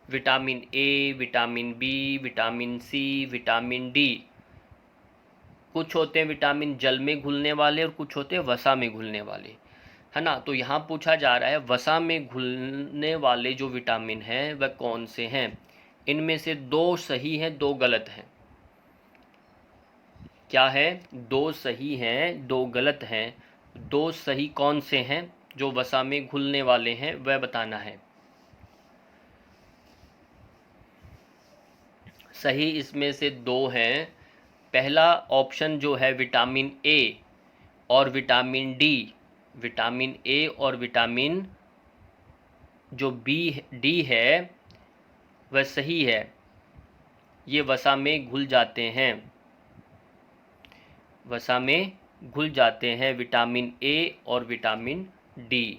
vitamin A, vitamin B, vitamin C, vitamin D. कुछ होते हैं विटामिन जल में घुलने वाले और कुछ होते हैं वसा में घुलने वाले, है ना। तो यहाँ पूछा जा रहा है वसा में घुलने वाले जो विटामिन हैं वह कौन से हैं? इनमें से 2 सही हैं, 2 गलत हैं। क्या है? 2 सही हैं, 2 गलत हैं। 2 सही कौन से हैं जो वसा में घुलने वाले हैं वह बताना है। सही इसमें से 2 हैं। पहला ऑप्शन जो है विटामिन ए और विटामिन डी। विटामिन ए और विटामिन जो डी है वह सही है। ये वसा में घुल जाते हैं, वसा में घुल जाते हैं विटामिन ए और विटामिन डी।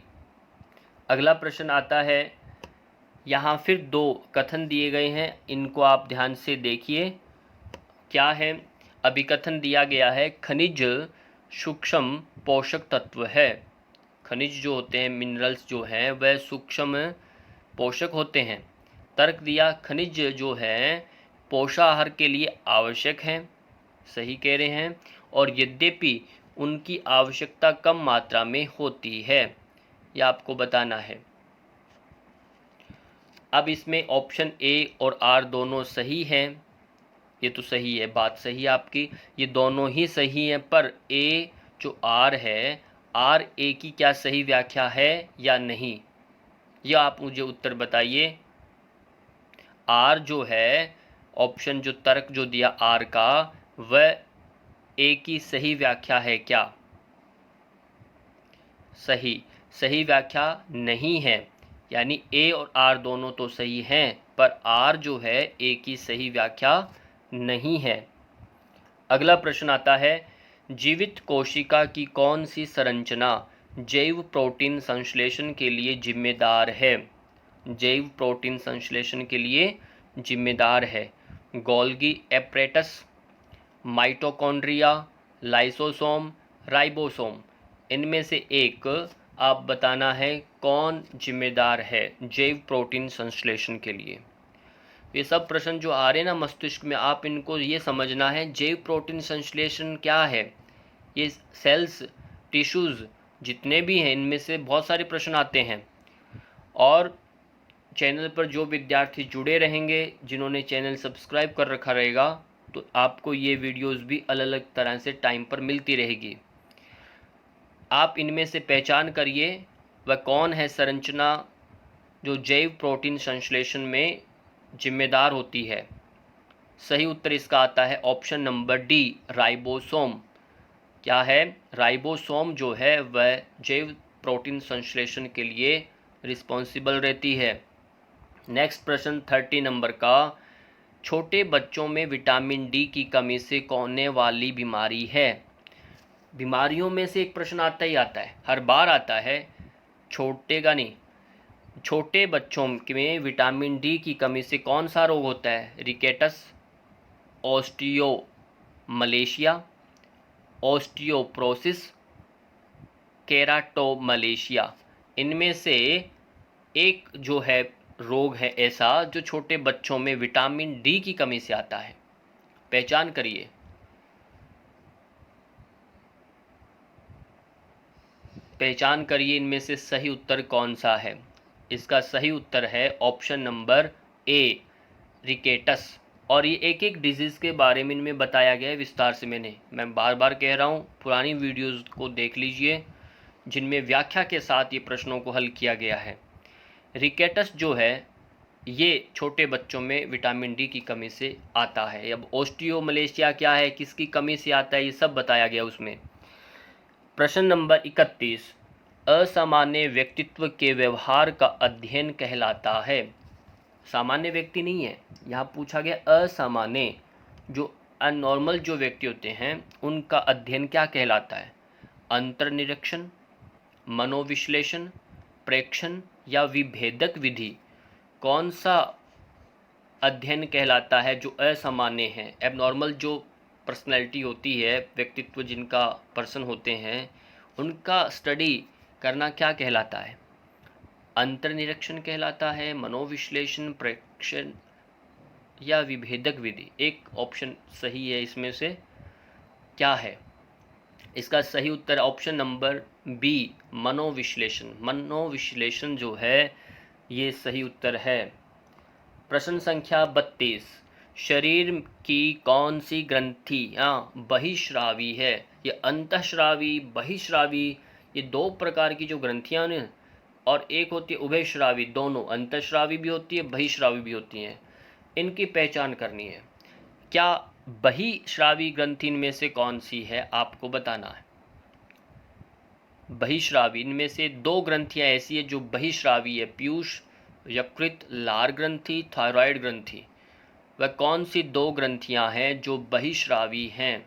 अगला प्रश्न आता है, यहाँ फिर दो कथन दिए गए हैं, इनको आप ध्यान से देखिए। क्या है? अभिकथन दिया गया है, खनिज सूक्ष्म पोषक तत्व है। खनिज जो होते हैं, मिनरल्स जो हैं, वह सूक्ष्म पोषक होते हैं। तर्क दिया, खनिज जो है पोषाहार के लिए आवश्यक हैं, सही कह रहे हैं, और यद्यपि उनकी आवश्यकता कम मात्रा में होती है, यह आपको बताना है। अब इसमें ऑप्शन ए और आर दोनों सही हैं। ये तो सही है, बात सही है आपकी, ये दोनों ही सही है, पर ए जो आर है, आर ए की क्या सही व्याख्या है या नहीं, यह आप मुझे उत्तर बताइए। आर जो है, ऑप्शन जो तर्क जो दिया आर का, वह ए की सही व्याख्या है क्या? सही, सही व्याख्या नहीं है, यानी ए और आर दोनों तो सही हैं, पर आर जो है ए की सही व्याख्या नहीं है। अगला प्रश्न आता है, जीवित कोशिका की कौन सी संरचना जैव प्रोटीन संश्लेषण के लिए जिम्मेदार है? जैव प्रोटीन संश्लेषण के लिए जिम्मेदार है। Golgi apparatus, mitochondria, lysosome, ribosome. इनमें से एक आप बताना है कौन जिम्मेदार है जैव प्रोटीन संश्लेषण के लिए। ये सब प्रश्न जो आ रहे हैं ना मस्तिष्क में, आप इनको ये समझना है जैव प्रोटीन संश्लेषण क्या है। ये सेल्स, टिश्यूज़ जितने भी हैं, इनमें से बहुत सारे प्रश्न आते हैं। और चैनल पर जो विद्यार्थी जुड़े रहेंगे, जिन्होंने चैनल सब्सक्राइब कर रखा रहेगा, तो आपको ये वीडियोस भी अलग अलग तरह से टाइम पर मिलती रहेगी। आप इनमें से पहचान करिए वह कौन है संरचना जो जैव प्रोटीन संश्लेषण में जिम्मेदार होती है। सही उत्तर इसका आता है ऑप्शन नंबर डी, राइबोसोम। क्या है? राइबोसोम जो है वह जैव प्रोटीन संश्लेषण के लिए रिस्पॉन्सिबल रहती है। नेक्स्ट प्रश्न 30 नंबर का, छोटे बच्चों में विटामिन डी की कमी से होने वाली बीमारी है। बीमारियों में से एक प्रश्न आता ही आता है, हर बार आता है, छोटे का नहीं। छोटे बच्चों में विटामिन डी की कमी से कौन सा रोग होता है? Rickets, osteomalacia, osteoporosis, keratomalacia. इनमें से एक जो है रोग है ऐसा जो छोटे बच्चों में विटामिन डी की कमी से आता है। पहचान करिए। पहचान करिए इनमें से सही उत्तर कौन सा है। इसका सही उत्तर है ऑप्शन नंबर ए, रिकेटस। और ये एक एक डिजीज़ के बारे में इनमें बताया गया है विस्तार से। मैं बार बार कह रहा हूँ, पुरानी वीडियोज़ को देख लीजिए जिनमें व्याख्या के साथ ये प्रश्नों को हल किया गया है। रिकेटस जो है ये छोटे बच्चों में विटामिन डी की कमी से आता है। अब ऑस्टियोमलेशिया क्या है, किसकी कमी से आता है, ये सब बताया गया उसमें। प्रश्न नंबर 31, असामान्य व्यक्तित्व के व्यवहार का अध्ययन कहलाता है। सामान्य व्यक्ति नहीं है, यहाँ पूछा गया असामान्य, जो अननॉर्मल जो व्यक्ति होते हैं उनका अध्ययन क्या कहलाता है? अंतर्निरीक्षण, मनोविश्लेषण, प्रेक्षण या विभेदक विधि। कौन सा अध्ययन कहलाता है जो असामान्य है? एबनॉर्मल जो पर्सनैलिटी होती है, व्यक्तित्व जिनका पर्सन होते हैं, उनका स्टडी करना क्या कहलाता है? अंतर्निरीक्षण कहलाता है, मनोविश्लेषण, प्रेक्षण या विभेदक विधि। एक ऑप्शन सही है इसमें से, क्या है? इसका सही उत्तर ऑप्शन नंबर बी, मनोविश्लेषण। मनोविश्लेषण जो है ये सही उत्तर है। प्रश्न संख्या 32, शरीर की कौन सी ग्रंथि बहिश्रावी है? ये अंतःश्रावी, बहिश्रावी, ये दो प्रकार की जो ग्रंथियाँ हैं, और एक होती है उभयश्रावी, दोनों अंतःश्रावी भी होती है, बहिश्रावी भी होती हैं। इनकी पहचान करनी है। क्या बहिश्रावी ग्रंथि इनमें से कौन सी है, आपको बताना है। बहिश्रावी, इनमें से दो ग्रंथियां ऐसी है जो बहिश्रावी है, पीयूष यकृत, लार ग्रंथि, थायराइड ग्रंथि, वह कौन सी दो ग्रंथियां हैं जो बहिश्रावी हैं?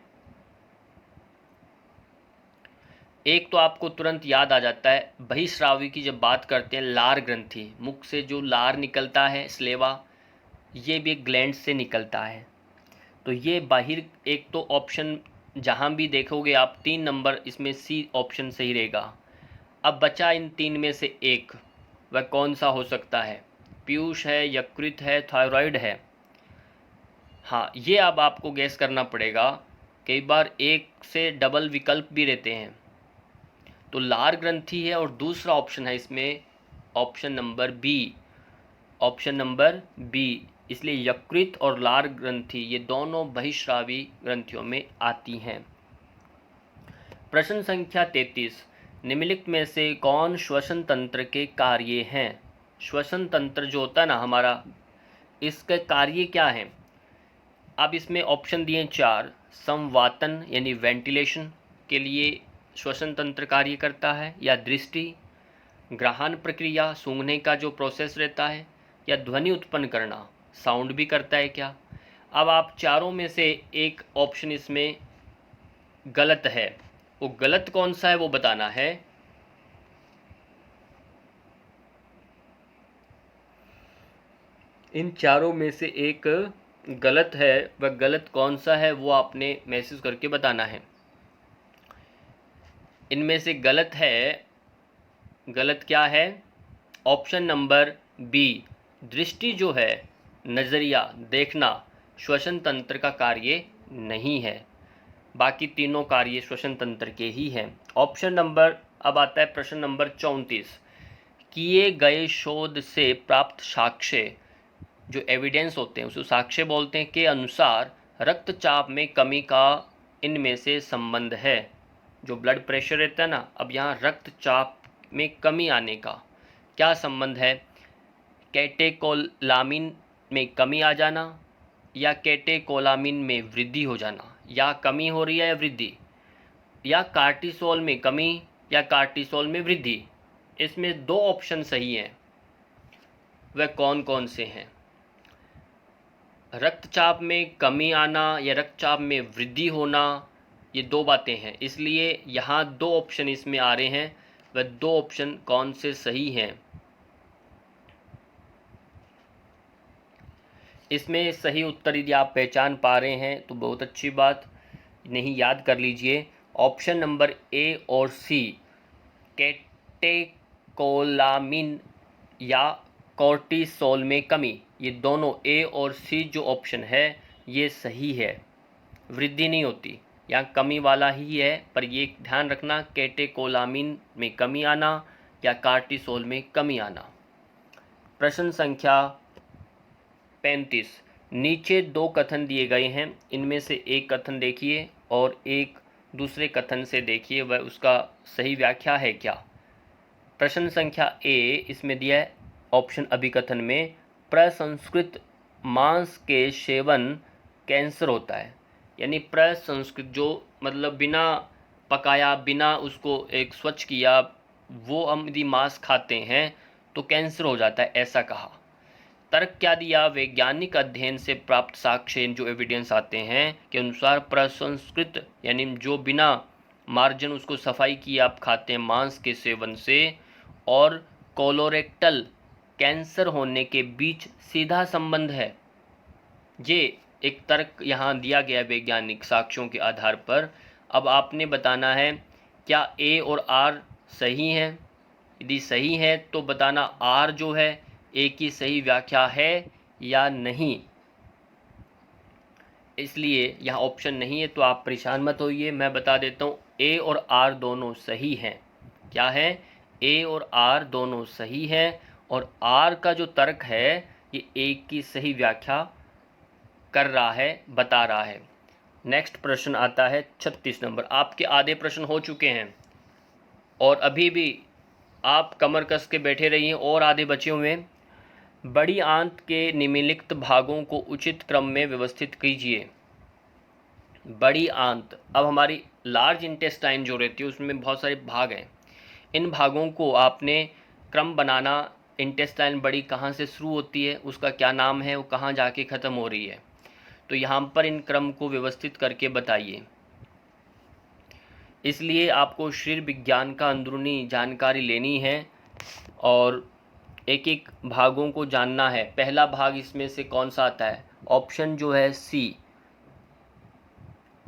एक तो आपको तुरंत याद आ जाता है, बहिश्रावी की जब बात करते हैं, लार ग्रंथि, मुख से जो लार निकलता है, स्लेवा, ये भी ग्लैंड से निकलता है। तो ये बाहिर, एक तो ऑप्शन जहाँ भी देखोगे आप 3 नंबर, इसमें सी ऑप्शन सही रहेगा। अब बचा इन 3 में से एक, वह कौन सा हो सकता है? पीयूष है, यकृत है, थायराइड है। हाँ, ये अब आपको गैस करना पड़ेगा। कई बार एक से डबल विकल्प भी रहते हैं। तो लार ग्रंथि है और दूसरा ऑप्शन है इसमें option number B, option number B. इसलिए यकृत और लार ग्रंथि ये दोनों बहिश्रावी ग्रंथियों में आती हैं। प्रश्न संख्या 33, निम्नलिखित में से कौन श्वसन तंत्र के कार्य हैं? श्वसन तंत्र जो होता है ना हमारा, इसके कार्य क्या हैं? अब इसमें ऑप्शन दिए 4। संवातन यानी वेंटिलेशन के लिए श्वसन तंत्र कार्य करता है, या दृष्टि, ग्रहण प्रक्रिया, सूंघने का जो प्रोसेस रहता है, या ध्वनि उत्पन्न करना, साउंड भी करता है क्या? अब आप चारों में से एक ऑप्शन इसमें गलत है, वो गलत कौन सा है वो बताना है। इन चारों में से एक गलत है, वह गलत कौन सा है वो आपने मैसेज करके बताना है। इनमें से गलत है, गलत क्या है? ऑप्शन नंबर बी, दृष्टि जो है, नज़रिया, देखना, श्वसन तंत्र का कार्य नहीं है। बाकी तीनों कार्य श्वसन तंत्र के ही हैं। ऑप्शन नंबर, अब आता है प्रश्न नंबर 34, किए गए शोध से प्राप्त साक्ष्य, जो एविडेंस होते हैं उसे साक्ष्य बोलते हैं, के अनुसार रक्तचाप में कमी का इनमें से संबंध है। जो ब्लड प्रेशर रहता है ना, अब यहाँ रक्तचाप में कमी आने का क्या संबंध है? कैटेकोलामिन में कमी आ जाना, या कैटेकोलामिन में वृद्धि हो जाना, या कमी हो रही है या वृद्धि, या कार्टिसोल में कमी या कार्टिसोल में वृद्धि। इसमें 2 ऑप्शन सही हैं, वह कौन कौन से हैं? रक्तचाप में कमी आना या रक्तचाप में वृद्धि होना, ये 2 बातें हैं। इसलिए यहाँ 2 ऑप्शन इसमें आ रहे हैं, वह 2 ऑप्शन कौन से सही हैं? इसमें सही उत्तर यदि आप पहचान पा रहे हैं तो बहुत अच्छी बात, नहीं याद कर लीजिए। ऑप्शन नंबर ए और सी, कैटेकोलामिन या कॉर्टिसोल में कमी, ये दोनों ए और सी जो ऑप्शन है ये सही है। वृद्धि नहीं होती, यहाँ कमी वाला ही है, पर ये ध्यान रखना, कैटेकोलामिन में कमी आना या कार्टिसोल में कमी आना। प्रश्न संख्या 35, नीचे 2 कथन दिए गए हैं, इनमें से एक कथन देखिए और एक दूसरे कथन से देखिए वह उसका सही व्याख्या है क्या। प्रश्न संख्या ए, इसमें दिया है ऑप्शन अभिकथन में, प्रसंस्कृत मांस के सेवन कैंसर होता है। यानी प्रसंस्कृत जो मतलब बिना पकाया, बिना उसको एक स्वच्छ किया, वो हम यदि मांस खाते हैं तो कैंसर हो जाता है, ऐसा कहा। तर्क क्या दिया? वैज्ञानिक अध्ययन से प्राप्त साक्ष्य, जो एविडेंस आते हैं के अनुसार प्रसंस्कृत यानी जो बिना मार्जन उसको सफाई किए आप खाते हैं मांस के सेवन से, और कोलोरेक्टल कैंसर होने के बीच सीधा संबंध है। ये एक तर्क यहाँ दिया गया वैज्ञानिक साक्ष्यों के आधार पर। अब आपने बताना है क्या ए और आर सही हैं। यदि सही है तो बताना आर जो है ए की सही व्याख्या है या नहीं। इसलिए यहाँ ऑप्शन नहीं है तो आप परेशान मत होइए, मैं बता देता हूँ ए और आर दोनों सही हैं। क्या है? ए और आर दोनों सही हैं, और आर का जो तर्क है ये ए की सही व्याख्या कर रहा है, बता रहा है। नेक्स्ट प्रश्न आता है 36 नंबर। आपके आधे प्रश्न हो चुके हैं और अभी भी आप कमर कस के बैठे रहिए और आधे बचे हुए हैं। बड़ी आंत के निम्नलिखित भागों को उचित क्रम में व्यवस्थित कीजिए। बड़ी आंत, अब हमारी लार्ज इंटेस्टाइन जो रहती है उसमें बहुत सारे भाग हैं। इन भागों को आपने क्रम बनाना इंटेस्टाइन बड़ी कहाँ से शुरू होती है, उसका क्या नाम है, वो कहाँ जाके ख़त्म हो रही है। तो यहाँ पर इन क्रम को व्यवस्थित करके बताइए। इसलिए आपको शरीर विज्ञान का अंदरूनी जानकारी लेनी है और एक एक भागों को जानना है। पहला भाग इसमें से कौन सा आता है, ऑप्शन जो है सी,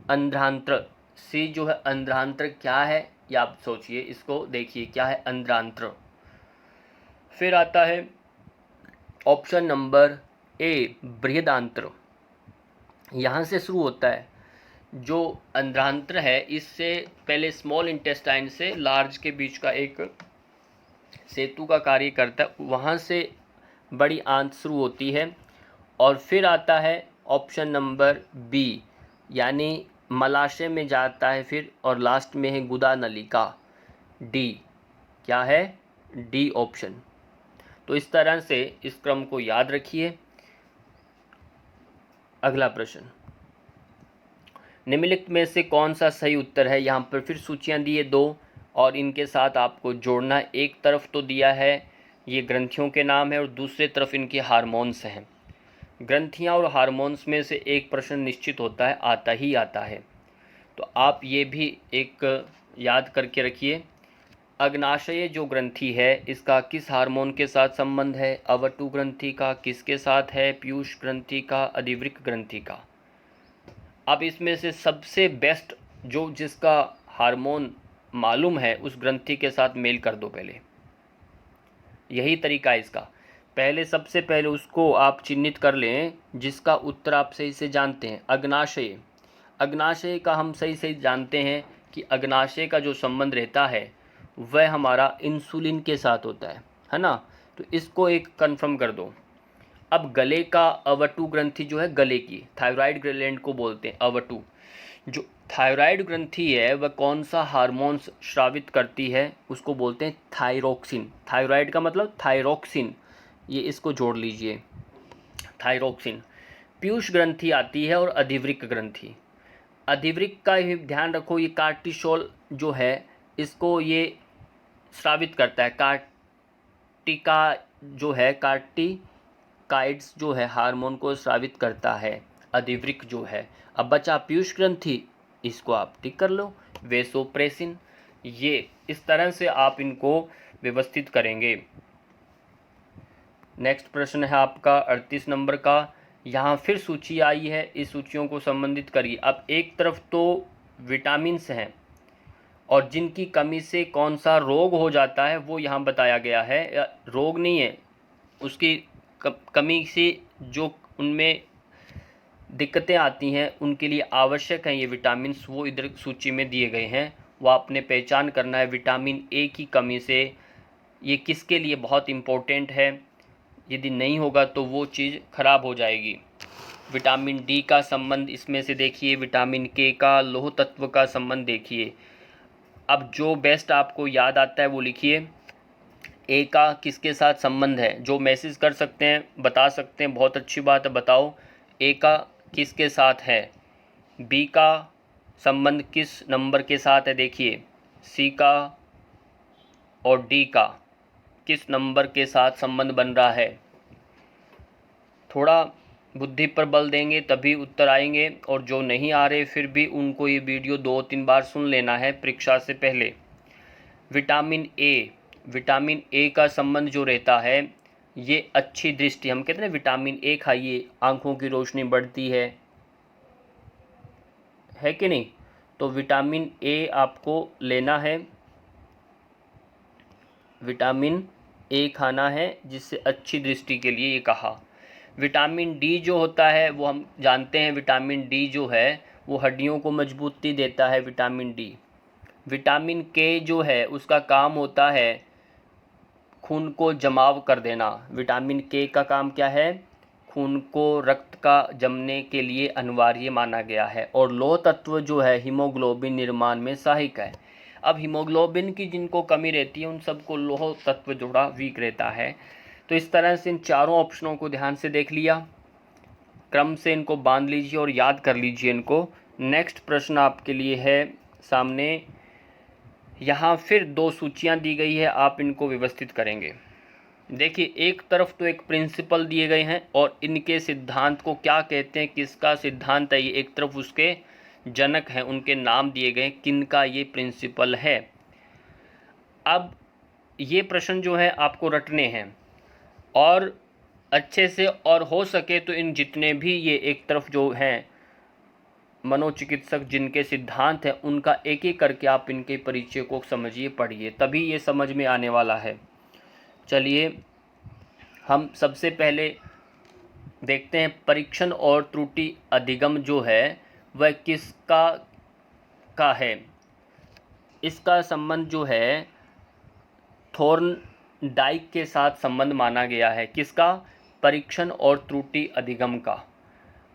अंध्रांत्र। सी जो है अंध्रांत्र क्या है, या आप सोचिए, इसको देखिए क्या है अंध्रांत्र। फिर आता है ऑप्शन नंबर ए, बृहदांत्र। यहाँ से शुरू होता है। जो अंध्रांत्र है इससे पहले स्मॉल इंटेस्टाइन से लार्ज के बीच का एक सेतु का कार्य करता है, वहाँ से बड़ी आंत शुरू होती है। और फिर आता है ऑप्शन नंबर बी, यानी मलाशय में जाता है फिर, और लास्ट में है गुदा नलिका। डी क्या है, डी ऑप्शन। तो इस तरह से इस क्रम को याद रखिए। अगला प्रश्न, निम्नलिखित में से कौन सा सही उत्तर है। यहाँ पर फिर सूचियाँ दी है दो, और इनके साथ आपको जोड़ना। एक तरफ तो दिया है ये ग्रंथियों के नाम है और दूसरे तरफ इनके हार्मोन्स हैं। ग्रंथियाँ और हार्मोन्स में से एक प्रश्न निश्चित होता है, आता ही आता है। तो आप ये भी एक याद करके रखिए। अग्नाशय जो ग्रंथि है इसका किस हार्मोन के साथ संबंध है, अवटु ग्रंथि का किसके साथ है, पीयूष ग्रंथि का, अधिवृक्क ग्रंथि का। अब इसमें से सबसे बेस्ट जो जिसका हार्मोन मालूम है उस ग्रंथि के साथ मेल कर दो पहले, यही तरीका है इसका। पहले सबसे पहले उसको आप चिन्हित कर लें जिसका उत्तर आप सही से जानते हैं। अग्नाशय, अग्नाशय का हम सही सही जानते हैं कि अग्नाशय का जो संबंध रहता है वह हमारा इंसुलिन के साथ होता है ना। तो इसको एक कंफर्म कर दो। अब गले का अवटु ग्रंथि जो है, गले की थायराइड ग्लैंड को बोलते हैं अवटु। जो थायराइड ग्रंथि है वह कौन सा हार्मोन्स स्रावित करती है, उसको बोलते हैं थायरोक्सिन। थायराइड का मतलब थायरोक्सिन, ये इसको जोड़ लीजिए, थायरोक्सिन। पीयूष ग्रंथि आती है और अधिवृक्क ग्रंथि। अधिवृक्क का ही ध्यान रखो, ये कार्टिसोल जो है इसको ये स्रावित करता है। कार्टिका जो है, कार्टिकाइड्स जो है हार्मोन को स्रावित करता है अधिवृक्क जो है। अब बचा पीयूष ग्रंथि, इसको आप टिक कर लो, वेसोप्रेसिन। ये इस तरह से आप इनको व्यवस्थित करेंगे। नेक्स्ट प्रश्न है आपका 38 नंबर का। यहाँ फिर सूची आई है, इस सूचियों को संबंधित करिए। अब एक तरफ तो विटामिन्स हैं और जिनकी कमी से कौन सा रोग हो जाता है वो यहाँ बताया गया है। रोग नहीं है, उसकी कमी से जो उनमें दिक्कतें आती हैं उनके लिए आवश्यक हैं ये विटामिन्स, वो इधर सूची में दिए गए हैं। वो आपने पहचान करना है विटामिन ए की कमी से ये किसके लिए बहुत इम्पोर्टेंट है। यदि नहीं होगा तो वो चीज़ खराब हो जाएगी। विटामिन डी का संबंध इसमें से देखिए, विटामिन के का लौह तत्व का संबंध देखिए। अब जो बेस्ट आपको याद आता है वो लिखिए। ए का किसके साथ संबंध है, जो मैसेज कर सकते हैं बता सकते हैं, बहुत अच्छी बात है, बताओ ए का किसके साथ है। बी का संबंध किस नंबर के साथ है, देखिए सी का और डी का किस नंबर के साथ संबंध बन रहा है। थोड़ा बुद्धि पर बल देंगे तभी उत्तर आएंगे, और जो नहीं आ रहे फिर भी उनको ये वीडियो 2-3 बार सुन लेना है परीक्षा से पहले। विटामिन ए, विटामिन ए का संबंध जो रहता है ये अच्छी दृष्टि, हम कहते हैं विटामिन ए खाइए आँखों की रोशनी बढ़ती है कि नहीं। तो विटामिन ए आपको लेना है, विटामिन ए खाना है जिससे अच्छी दृष्टि के लिए ये कहा। विटामिन डी जो होता है वो हम जानते हैं, विटामिन डी जो है वो हड्डियों को मजबूती देता है, विटामिन डी। विटामिन के जो है उसका काम होता है खून को जमाव कर देना। विटामिन के का काम क्या है, खून को रक्त का जमने के लिए अनिवार्य माना गया है। और लौह तत्व जो है हीमोग्लोबिन निर्माण में सहायक है। अब हीमोग्लोबिन की जिनको कमी रहती है उन सबको लौह तत्व थोड़ा वीक रहता है। तो इस तरह से इन चारों ऑप्शनों को ध्यान से देख लिया, क्रम से इनको बांध लीजिए और याद कर लीजिए इनको। नेक्स्ट प्रश्न आपके लिए है सामने। यहाँ फिर 2 सूचियाँ दी गई है, आप इनको व्यवस्थित करेंगे। देखिए एक तरफ तो एक प्रिंसिपल दिए गए हैं और इनके सिद्धांत को क्या कहते हैं, किसका सिद्धांत है ये, एक तरफ उसके जनक हैं, उनके नाम दिए गए, किनका ये प्रिंसिपल है। अब ये प्रश्न जो है आपको रटने हैं और अच्छे से, और हो सके तो इन जितने भी ये एक तरफ जो हैं मनोचिकित्सक जिनके सिद्धांत हैं उनका एक एक करके आप इनके परिचय को समझिए, पढ़िए, तभी ये समझ में आने वाला है। चलिए हम सबसे पहले देखते हैं परीक्षण और त्रुटि अधिगम जो है वह किसका का है। इसका संबंध जो है थॉर्नडाइक के साथ संबंध माना गया है। किसका? परीक्षण और त्रुटि अधिगम का।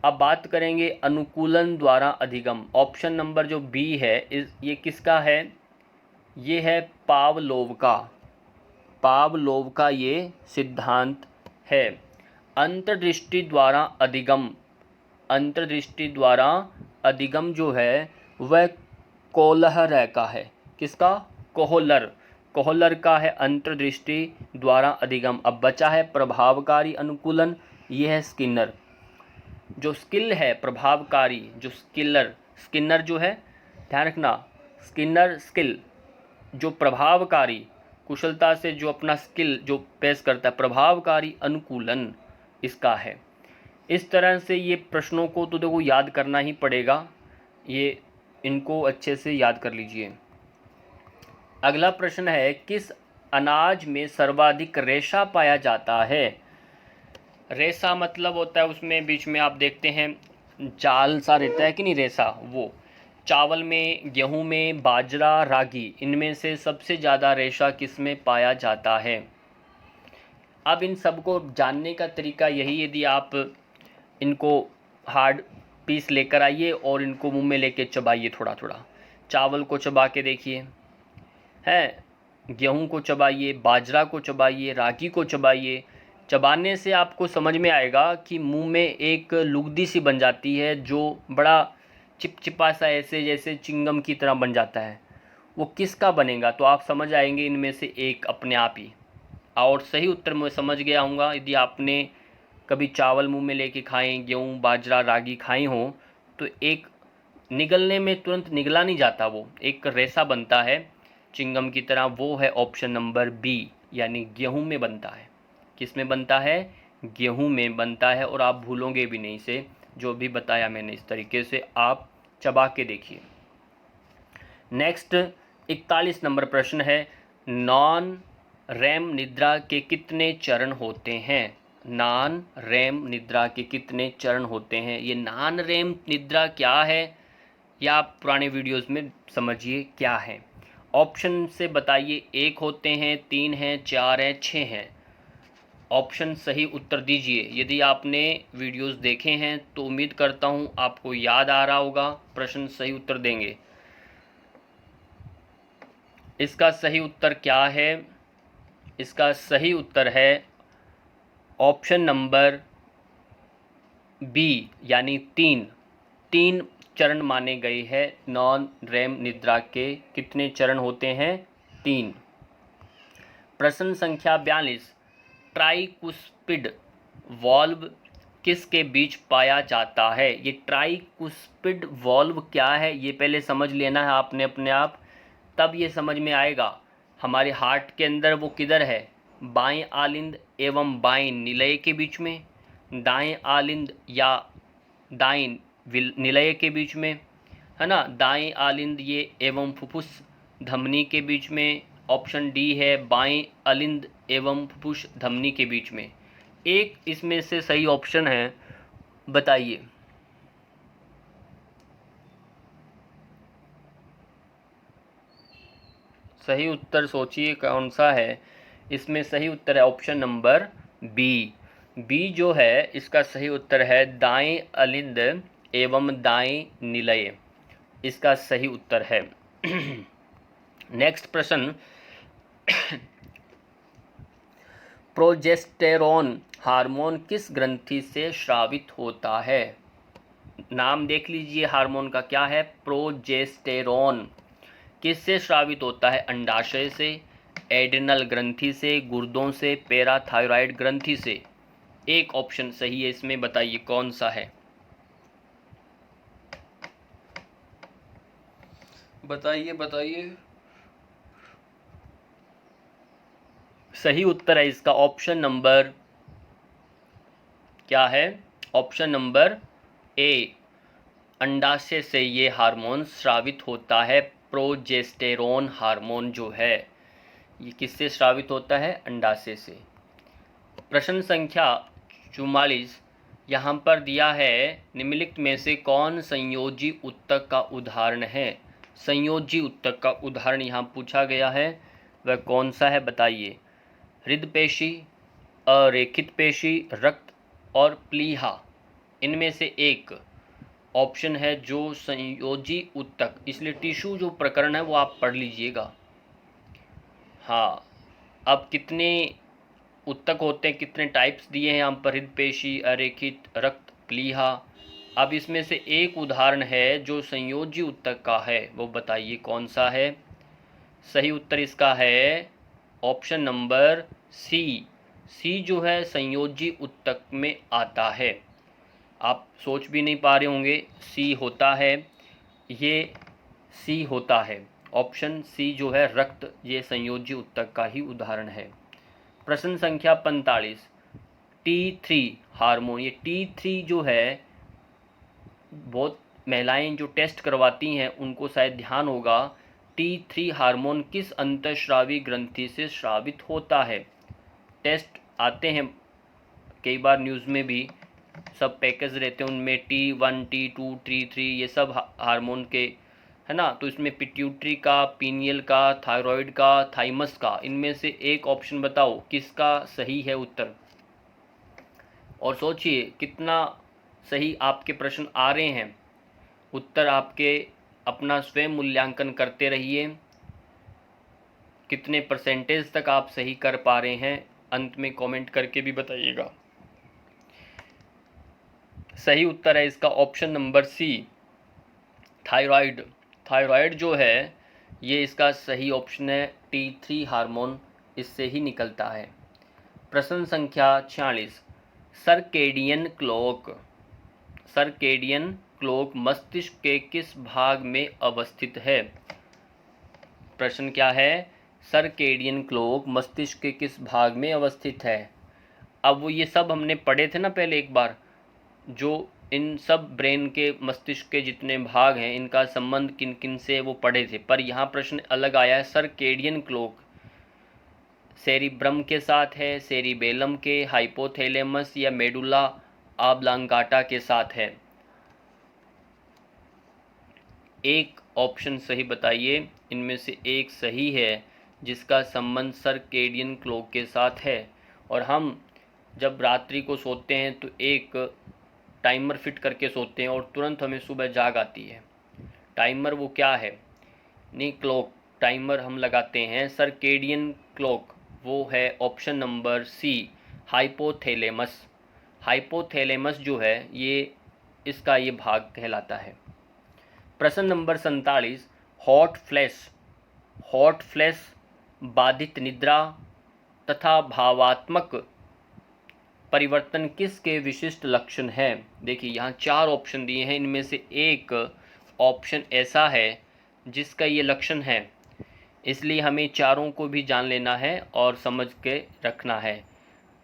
अब बात करेंगे अनुकूलन द्वारा अधिगम। ऑप्शन नंबर जो बी है ये किसका है? ये है पावलोव का। पावलोव का ये सिद्धांत है। अंतर्दृष्टि द्वारा अधिगम, अंतर्दृष्टि द्वारा अधिगम जो है वह कोहलर का है। किसका? कोहलर, कोहलर का है अंतर्दृष्टि द्वारा अधिगम। अब बचा है प्रभावकारी अनुकूलन, ये है स्किनर। जो स्किल है प्रभावकारी, जो स्किनर जो है, ध्यान रखना, स्किनर स्किल, जो प्रभावकारी कुशलता से जो अपना स्किल जो पेश करता है, प्रभावकारी अनुकूलन इसका है। इस तरह से ये प्रश्नों को तो देखो याद करना ही पड़ेगा, ये इनको अच्छे से याद कर लीजिए। अगला प्रश्न है किस अनाज में सर्वाधिक रेशा पाया जाता है? रेशा मतलब होता है उसमें बीच में आप देखते हैं जाल सा रहता है कि नहीं, रेशा, वो चावल में, गेहूं में, बाजरा, रागी, इनमें से सबसे ज़्यादा रेशा किस में पाया जाता है? अब इन सबको जानने का तरीका यही, यदि आप इनको हार्ड पीस लेकर आइए और इनको मुंह में लेके चबाइए थोड़ा थोड़ा। चावल को चबा के देखिए, हैं, गेहूं को चबाइए, बाजरा को चबाइए, रागी को चबाइए। चबाने से आपको समझ में आएगा कि मुंह में एक लुगदी सी बन जाती है जो बड़ा चिपचिपा सा ऐसे जैसे चिंगम की तरह बन जाता है। वो किसका बनेगा? तो आप समझ आएंगे इनमें से एक अपने आप ही। और सही उत्तर मैं समझ गया हूँगा यदि आपने कभी चावल मुंह में लेके खाएँ, गेहूँ, बाजरा, रागी खाई हो, तो एक निगलने में तुरंत निगला नहीं जाता, वो एक रेशा बनता है चिंगम की तरह। वो है ऑप्शन नंबर बी, यानी गेहूं में बनता है। किस में बनता है? गेहूं में बनता है। और आप भूलोगे भी नहीं इसे, जो भी बताया मैंने इस तरीके से आप चबा के देखिए। नेक्स्ट 41 नंबर प्रश्न है नॉन रैम निद्रा के कितने चरण होते हैं? नॉन रैम निद्रा के कितने चरण होते हैं? ये नॉन रैम निद्रा क्या है, या आप पुराने वीडियोस में समझिए क्या है। ऑप्शन से बताइए, 1 होते हैं, 3 हैं, 4 हैं, 6 हैं। ऑप्शन सही उत्तर दीजिए। यदि आपने वीडियोस देखे हैं तो उम्मीद करता हूं आपको याद आ रहा होगा, प्रश्न सही उत्तर देंगे। इसका सही उत्तर क्या है? इसका सही उत्तर है ऑप्शन नंबर बी, यानी 3 चरण माने गए हैं। नॉन रैम निद्रा के कितने चरण होते हैं? 3। प्रश्न संख्या 42 ट्राइकुस्पिड वॉल्व किसके बीच पाया जाता है? ये ट्राइकुस्पिड वॉल्व क्या है ये पहले समझ लेना है आपने अपने आप, तब ये समझ में आएगा। हमारे हार्ट के अंदर वो किधर है? बाएं आलिंद एवं बाएं निलय के बीच में, दाएं आलिंद या दाएं निलय के बीच में, है ना, दाएं आलिंद ये एवं फुफ्फुस धमनी के बीच में। ऑप्शन डी है बाएं अलिंद एवं फुफ्फुस धमनी के बीच में। एक इसमें से सही ऑप्शन है, बताइए। सही उत्तर सोचिए कौन सा है। इसमें सही उत्तर है ऑप्शन नंबर बी। बी जो है इसका सही उत्तर है दाएं अलिंद एवं दाएं निलय, इसका सही उत्तर है। नेक्स्ट प्रश्न प्रोजेस्टेरोन हार्मोन किस ग्रंथि से स्रावित होता है? नाम देख लीजिए हार्मोन का क्या है, प्रोजेस्टेरोन। किससे स्रावित होता है? अंडाशय से, एड्रिनल ग्रंथि से, गुर्दों से, पैराथायरॉयड ग्रंथि से। एक ऑप्शन सही है, इसमें बताइए कौन सा है, बताइए बताइए। सही उत्तर है इसका ऑप्शन नंबर क्या है, ऑप्शन नंबर ए। अंडाशय से ये हार्मोन स्रावित होता है, प्रोजेस्टेरोन हार्मोन जो है ये किससे स्रावित होता है, अंडाशय से। प्रश्न संख्या 44 यहाँ पर दिया है, निम्नलिखित में से कौन संयोजी उत्तक का उदाहरण है। संयोजी उत्तक का उदाहरण यहाँ पूछा गया है, वह कौन सा है बताइए। हृदपेशी, अरेखित पेशी, रक्त और प्लीहा, इनमें से एक ऑप्शन है जो संयोजी उत्तक, इसलिए टिश्यू जो प्रकरण है वो आप पढ़ लीजिएगा। हाँ, अब कितने उत्तक होते हैं, कितने टाइप्स दिए हैं यहाँ पर, हृदपेशी, अरेखित, रक्त, प्लीहा। अब इसमें से एक उदाहरण है जो संयोजी उत्तक का है, वो बताइए कौन सा है। सही उत्तर इसका है ऑप्शन नंबर सी। सी जो है संयोजी उत्तक में आता है। आप सोच भी नहीं पा रहे होंगे, सी होता है, ये सी होता है। ऑप्शन सी जो है रक्त, ये संयोजी उत्तक का ही उदाहरण है। प्रश्न संख्या 45, T3 हार्मोन, ये T3 जो है, बहुत महिलाएं जो टेस्ट करवाती हैं उनको शायद ध्यान होगा, T3 हार्मोन किस अंतःस्रावी ग्रंथि से स्रावित होता है। टेस्ट आते हैं कई बार न्यूज़ में भी, सब पैकेज रहते हैं उनमें, T1, T2, T3, ये सब हार्मोन के है ना। तो इसमें पिट्यूटरी का, पीनियल का, थायराइड का, थाइमस का, इनमें से एक ऑप्शन बताओ किसका सही है उत्तर। और सोचिए कितना सही आपके प्रश्न आ रहे हैं, उत्तर आपके अपना स्वयं मूल्यांकन करते रहिए, कितने परसेंटेज तक आप सही कर पा रहे हैं, अंत में कमेंट करके भी बताइएगा। सही उत्तर है इसका option number C, thyroid. Thyroid जो है ये इसका सही ऑप्शन है, T3 हार्मोन इससे ही निकलता है। प्रश्न संख्या 46, सर्केडियन क्लॉक। सर्केडियन क्लॉक मस्तिष्क के किस भाग में अवस्थित है। प्रश्न क्या है, सर्केडियन क्लॉक मस्तिष्क के किस भाग में अवस्थित है। अब वो ये सब हमने पढ़े थे ना पहले एक बार, जो इन सब ब्रेन के, मस्तिष्क के जितने भाग हैं इनका संबंध किन किन से वो पढ़े थे, पर यहाँ प्रश्न अलग आया है। सर्केडियन क्लॉक सेरिब्रम के साथ है, सेरिबेलम के, हाइपोथैलेमस या मेडुला ऑब्लांगाटा के साथ है। एक ऑप्शन सही बताइए, इनमें से एक सही है जिसका संबंध सर्केडियन क्लॉक के साथ है। और हम जब रात्रि को सोते हैं तो एक टाइमर फिट करके सोते हैं और तुरंत हमें सुबह जाग आती है। टाइमर वो क्या है, नहीं क्लॉक, टाइमर हम लगाते हैं। सर्केडियन क्लॉक वो है option number C, hypothalamus. Hypothalamus जो है ये इसका ये भाग कहलाता है। प्रश्न number 47, hot flash. Hot flash, बाधित निद्रा तथा भावात्मक परिवर्तन किसके विशिष्ट लक्षण हैं। देखिए यहाँ 4 ऑप्शन दिए हैं, इनमें से एक ऑप्शन ऐसा है जिसका ये लक्षण है, इसलिए हमें चारों को भी जान लेना है और समझ के रखना है।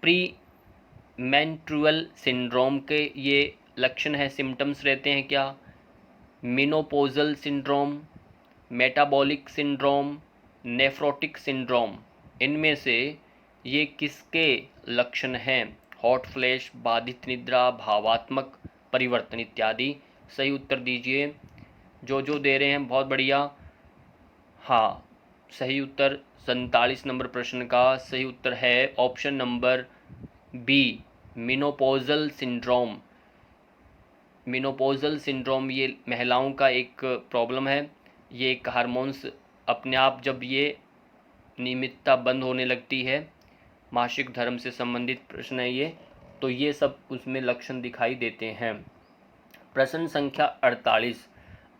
प्री मेंस्ट्रुअल सिंड्रोम के ये लक्षण है, सिम्टम्स रहते हैं क्या, menopausal syndrome, metabolic syndrome, nephrotic syndrome, इनमें से ये किसके लक्षण हैं। हॉट फ्लैश, बाधित निद्रा, भावात्मक परिवर्तन इत्यादि। सही उत्तर दीजिए, जो दे रहे हैं बहुत बढ़िया। हाँ, सही उत्तर 47 नंबर प्रश्न का सही उत्तर है option number B, menopausal syndrome. Menopausal syndrome ये महिलाओं का एक प्रॉब्लम है, ये एक हार्मोन्स अपने आप जब ये नियमितता बंद होने लगती है, मासिक धर्म से संबंधित प्रश्न है ये, तो ये सब उसमें लक्षण दिखाई देते हैं। प्रश्न संख्या 48,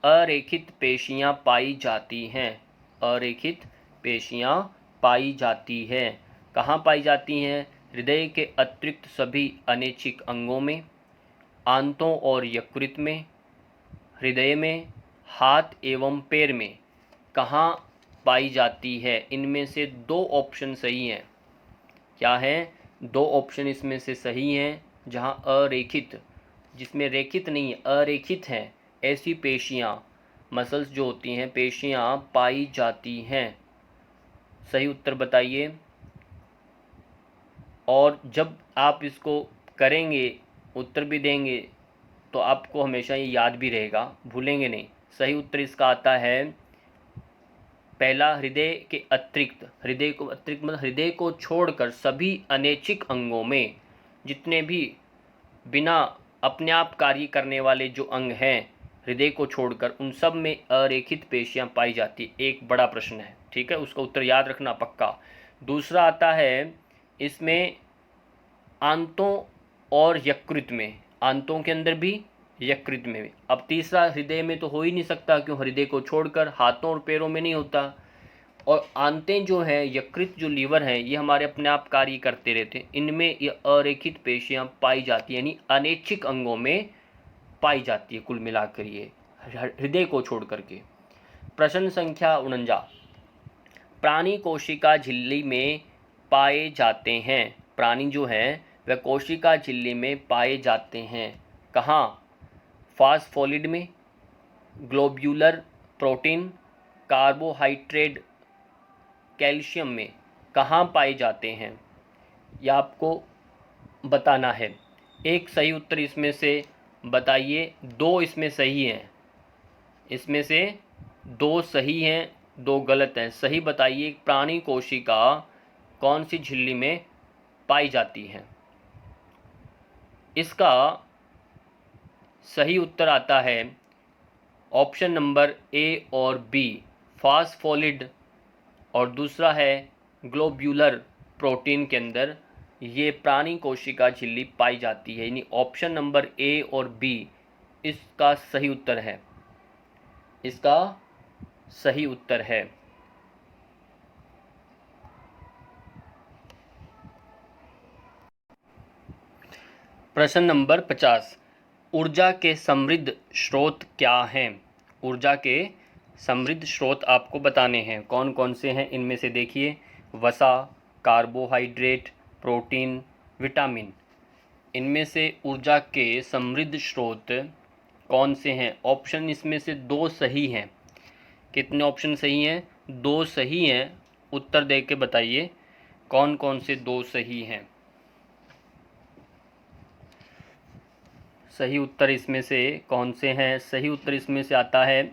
अरेखित पेशियां पाई जाती हैं। अरेखित पेशियां पाई जाती है। कहाँ पाई जाती हैं? हृदय के अतिरिक्त सभी अनैच्छिक अंगों में, आंतों और यकृत में, हृदय में, हाथ एवं पैर में। कहाँ पाई जाती है? इनमें से दो ऑप्शन सही हैं। क्या है? दो ऑप्शन इसमें से सही हैं। जहाँ अरेखित, जिसमें रेखित नहीं है, अरेखित हैं, ऐसी पेशियाँ, मसल्स जो होती हैं, पेशियाँ पाई जाती हैं। सही उत्तर बताइए। और जब आप इसको करेंगे, उत्तर भी देंगे, तो आपको हमेशा ये याद भी रहेगा, भूलेंगे नहीं। सही उत्तर इसका आता है पहला, हृदय के अतिरिक्त। हृदय को अतिरिक्त मतलब हृदय को छोड़कर सभी अनैच्छिक अंगों में, जितने भी बिना अपने आप कार्य करने वाले जो अंग हैं, हृदय को छोड़कर उन सब में अरेखित पेशियां पाई जाती। एक बड़ा प्रश्न है, ठीक है, उसका उत्तर याद रखना पक्का। दूसरा आता है इसमें आंतों और यकृत में, आंतों के अंदर भी, यकृत में भी। अब तीसरा हृदय में तो हो ही नहीं सकता, क्यों? हृदय को छोड़कर हाथों और पैरों में नहीं होता। और आंतें जो है, यकृत जो लीवर है, ये हमारे अपने आप कार्य करते रहते हैं। इनमें ये अरेखित पेशियां पाई जाती है, यानी अनैच्छिक अंगों में पाई जाती है। कुल मिलाकर ये हृदय को छोड़ करके। प्रश्न संख्या 49, प्राणी कोशिका झिल्ली में पाए जाते हैं। प्राणी जो है वह कोशिका झिल्ली में पाए जाते हैं। कहाँ? फास्फोलिड में, ग्लोब्यूलर प्रोटीन, कार्बोहाइड्रेट, कैल्शियम में। कहाँ पाए जाते हैं, यह आपको बताना है। एक सही उत्तर इसमें से बताइए, दो इसमें सही हैं। इसमें से दो सही हैं, दो गलत हैं। सही बताइए, प्राणी कोशिका कौन सी झिल्ली में पाई जाती है? इसका सही उत्तर आता है ऑप्शन नंबर ए और बी, फास्फोलिड, और दूसरा है ग्लोब्यूलर प्रोटीन के अंदर ये प्राणी कोशिका झिल्ली पाई जाती है। यानी ऑप्शन नंबर ए और बी इसका सही उत्तर है। इसका सही उत्तर है। प्रश्न नंबर 50, ऊर्जा के समृद्ध स्रोत क्या हैं? ऊर्जा के समृद्ध स्रोत आपको बताने हैं। कौन कौन से हैं इनमें से? देखिए, वसा, कार्बोहाइड्रेट, प्रोटीन, विटामिन। इनमें से ऊर्जा के समृद्ध स्रोत कौन से हैं? ऑप्शन इसमें से दो सही हैं। कितने ऑप्शन सही हैं? दो सही हैं। उत्तर दे के बताइए कौन कौन से दो सही हैं। सही उत्तर इसमें से कौन से हैं? सही उत्तर इसमें से आता है,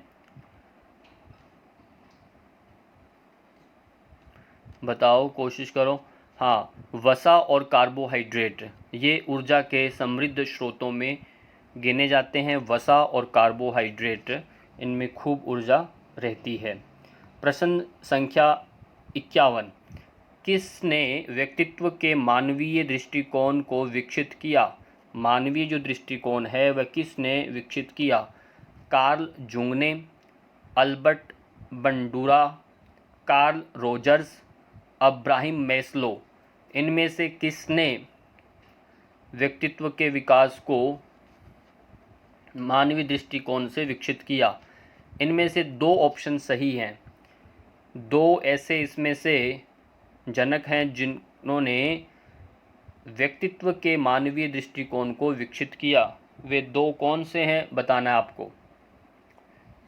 बताओ, कोशिश करो। हाँ, वसा और कार्बोहाइड्रेट ये ऊर्जा के समृद्ध स्रोतों में गिने जाते हैं। वसा और कार्बोहाइड्रेट, इनमें खूब ऊर्जा रहती है। प्रश्न संख्या 51, किसने व्यक्तित्व के मानवीय दृष्टिकोण को विकसित किया? मानवीय जो दृष्टिकोण है वह किसने विकसित किया? कार्ल जुंग ने, Albert Bandura, Carl Rogers, Abraham Maslow. इनमें से किसने व्यक्तित्व के विकास को मानवीय दृष्टिकोण से विकसित किया? इनमें से दो ऑप्शन सही हैं। दो ऐसे इसमें से जनक हैं जिन्होंने व्यक्तित्व के मानवीय दृष्टिकोण को विकसित किया। वे दो कौन से हैं बताना है आपको।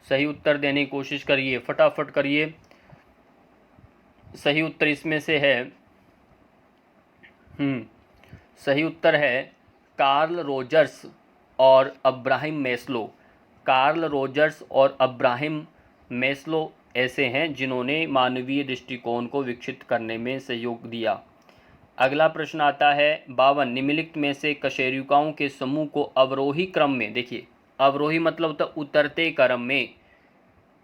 सही उत्तर देने की कोशिश करिए, फटाफट करिए। सही उत्तर इसमें से है सही उत्तर है कार्ल रोजर्स और अब्राहिम मैस्लो। कार्ल रोजर्स और अब्राहिम मैस्लो ऐसे हैं जिन्होंने मानवीय दृष्टिकोण को विकसित करने में सहयोग दिया। अगला प्रश्न आता है 52, निम्नलिखित में से कशेरुकाओं के समूह को अवरोही क्रम में, देखिए अवरोही मतलब होता है उतरते क्रम में,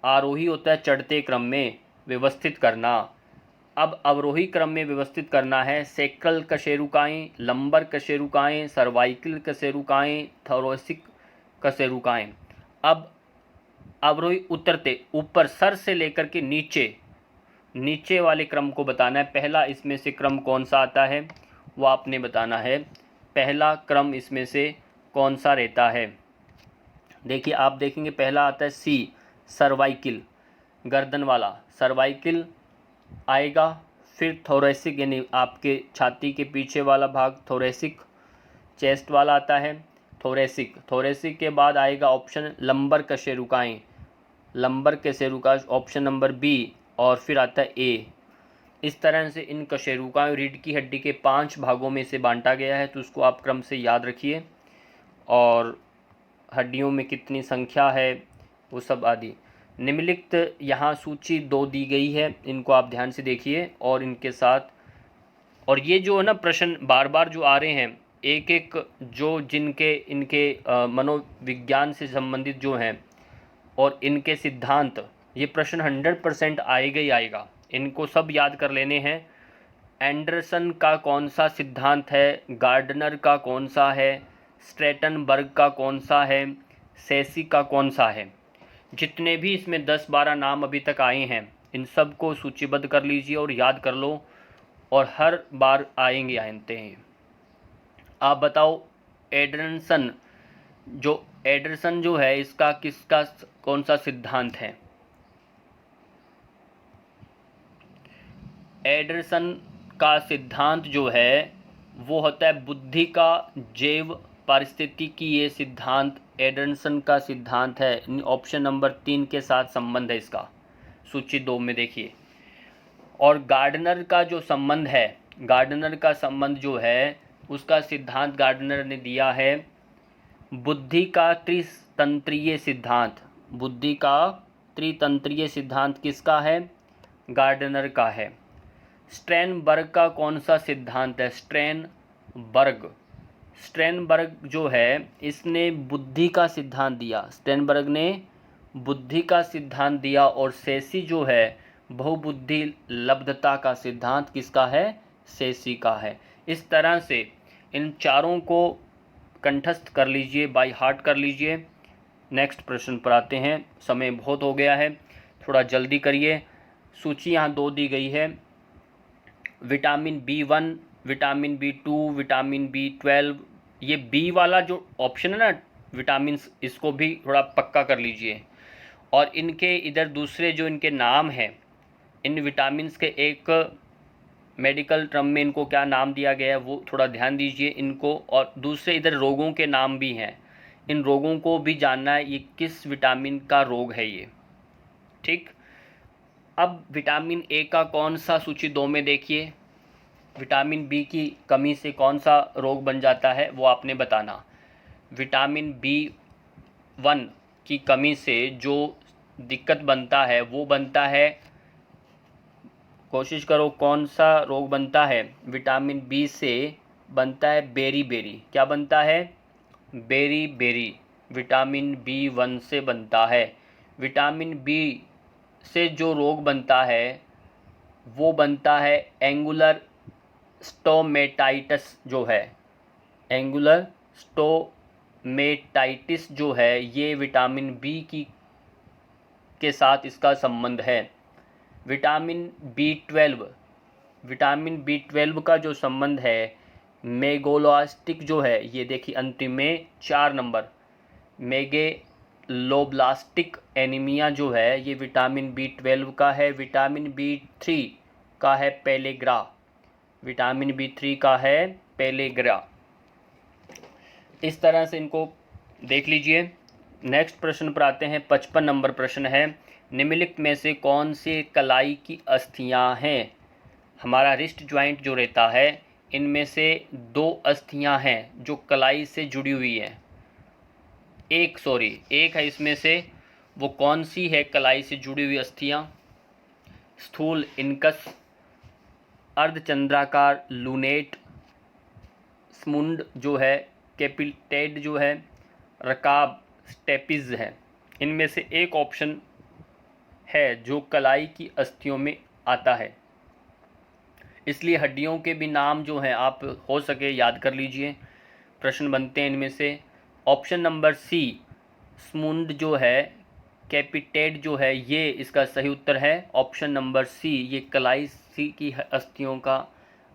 आरोही होता है चढ़ते क्रम में व्यवस्थित करना। अब अवरोही क्रम में व्यवस्थित करना है। सेक्रल कशेरुकाएँ, लंबर कशेरुकाएँ, सर्वाइकल कशेरुकाएँ, थोरैसिक कशेरुकाएँ। अब अवरोही उतरते, ऊपर सर से लेकर के नीचे नीचे वाले क्रम को बताना है। पहला इसमें से क्रम कौन सा आता है वो आपने बताना है। पहला क्रम इसमें से कौन सा रहता है। देखिए आप देखेंगे पहला आता है सी, सर्वाइकल, गर्दन वाला सर्वाइकल आएगा। फिर थोरेसिक यानी आपके छाती के पीछे वाला भाग थोरेसिक, चेस्ट वाला आता है थोरेसिक। थोरेसिक के बाद आएगा ऑप्शन लंबर कशेरुकाएँ, लंबर कशेरुका ऑप्शन नंबर बी, और फिर आता है ए। इस तरह से इन कशेरुकाएँ रीढ़ की हड्डी के 5 भागों में से बांटा गया है, तो उसको आप क्रम से याद रखिए। और हड्डियों में कितनी संख्या है वो सब आदि। निम्नलिखित यहाँ सूची 2 दी गई है, इनको आप ध्यान से देखिए और इनके साथ। और ये जो है ना प्रश्न बार बार जो आ रहे हैं, एक एक जो जिनके इनके मनोविज्ञान से संबंधित जो हैं और इनके सिद्धांत, ये प्रश्न 100% आएगा ही आएगा। इनको सब याद कर लेने हैं। एंडरसन का कौन सा सिद्धांत है, गार्डनर का कौन सा है, स्ट्रैटनबर्ग का कौन सा है, सेसी का कौन सा है। जितने भी इसमें 10-12 नाम अभी तक आए हैं इन सब को सूचीबद्ध कर लीजिए और याद कर लो, और हर बार आते हैं। आप बताओ एडरसन जो है इसका किसका कौन सा सिद्धांत है। एडरसन का सिद्धांत जो है वो होता है बुद्धि का जैव पारिस्थितिकी। ये सिद्धांत एडरसन का सिद्धांत है। ऑप्शन नंबर 3 के साथ संबंध है इसका, सूची 2 में देखिए। और गार्डनर का जो संबंध है, गार्डनर का संबंध जो है उसका सिद्धांत गार्डनर ने दिया है बुद्धि का त्रितंत्रीय सिद्धांत। बुद्धि का त्रितंत्रीय सिद्धांत किसका है, गार्डनर का है। स्ट्रैनबर्ग का कौन सा सिद्धांत है, स्ट्रैनबर्ग जो है इसने बुद्धि का सिद्धांत दिया, स्ट्रैनबर्ग ने बुद्धि का सिद्धांत दिया। और सेसी जो है बहुबुद्धि लब्धता का सिद्धांत किसका है, सेसी का है। इस तरह से इन चारों को कंठस्थ कर लीजिए, बाय हार्ट कर लीजिए। नेक्स्ट प्रश्न पर आते हैं, समय बहुत हो गया है, थोड़ा जल्दी करिए। सूची यहाँ 2 दी गई है। Vitamin B1, vitamin B2, vitamin B12, ये बी वाला जो ऑप्शन है ना विटामिन, इसको भी थोड़ा पक्का कर लीजिए। और इनके इधर दूसरे जो इनके नाम हैं, इन विटामिन्स के एक मेडिकल टर्म में इनको क्या नाम दिया गया है वो थोड़ा ध्यान दीजिए इनको। और दूसरे इधर रोगों के नाम भी हैं, इन रोगों को भी जानना है, ये किस विटामिन का रोग है ये। ठीक, अब विटामिन ए का कौन सा, सूची 2 में देखिए। विटामिन बी की कमी से कौन सा रोग बन जाता है वो आपने बताना। विटामिन B1 की कमी से जो दिक्कत बनता है वो बनता है, कोशिश करो कौन सा रोग बनता है। विटामिन बी से बनता है बेरी, क्या बनता है, बेरी। विटामिन B1 से बनता है। विटामिन बी से जो रोग बनता है वो बनता है एंगुलर स्टोमेटाइटिस जो है, एंगुलर स्टोमेटाइटिस जो है ये विटामिन बी की के साथ इसका संबंध है। विटामिन B12 का जो संबंध है मेगोलोब्लास्टिक जो है, ये देखिए अंतिम में 4 नंबर, मेगेलोब्लास्टिक एनीमिया जो है ये विटामिन B12 का है। विटामिन B3 का है पेलेग्रा, विटामिन B3 का है पेलेग्रा। इस तरह से इनको देख लीजिए। नेक्स्ट प्रश्न पर आते हैं, 55 नंबर प्रश्न है, निम्नलिखित में से कौन से कलाई की अस्थियां हैं। हमारा रिस्ट जॉइंट जो रहता है इनमें से 2 अस्थियां हैं जो कलाई से जुड़ी हुई हैं। एक है इसमें से, वो कौन सी है कलाई से जुड़ी हुई अस्थियां। स्थूल इनकस, अर्धचंद्राकार लूनेट, स्मुंड जो है, कैपिटेड जो है, रकाब स्टेपिज है। इनमें से एक ऑप्शन है जो कलाई की अस्थियों में आता है। इसलिए हड्डियों के भी नाम जो हैं आप हो सके याद कर लीजिए। प्रश्न बनते हैं इनमें से। ऑप्शन नंबर सी स्मुंड जो है कैपिटेड जो है ये इसका सही उत्तर है ऑप्शन नंबर सी। ये कलाई सी की अस्थियों का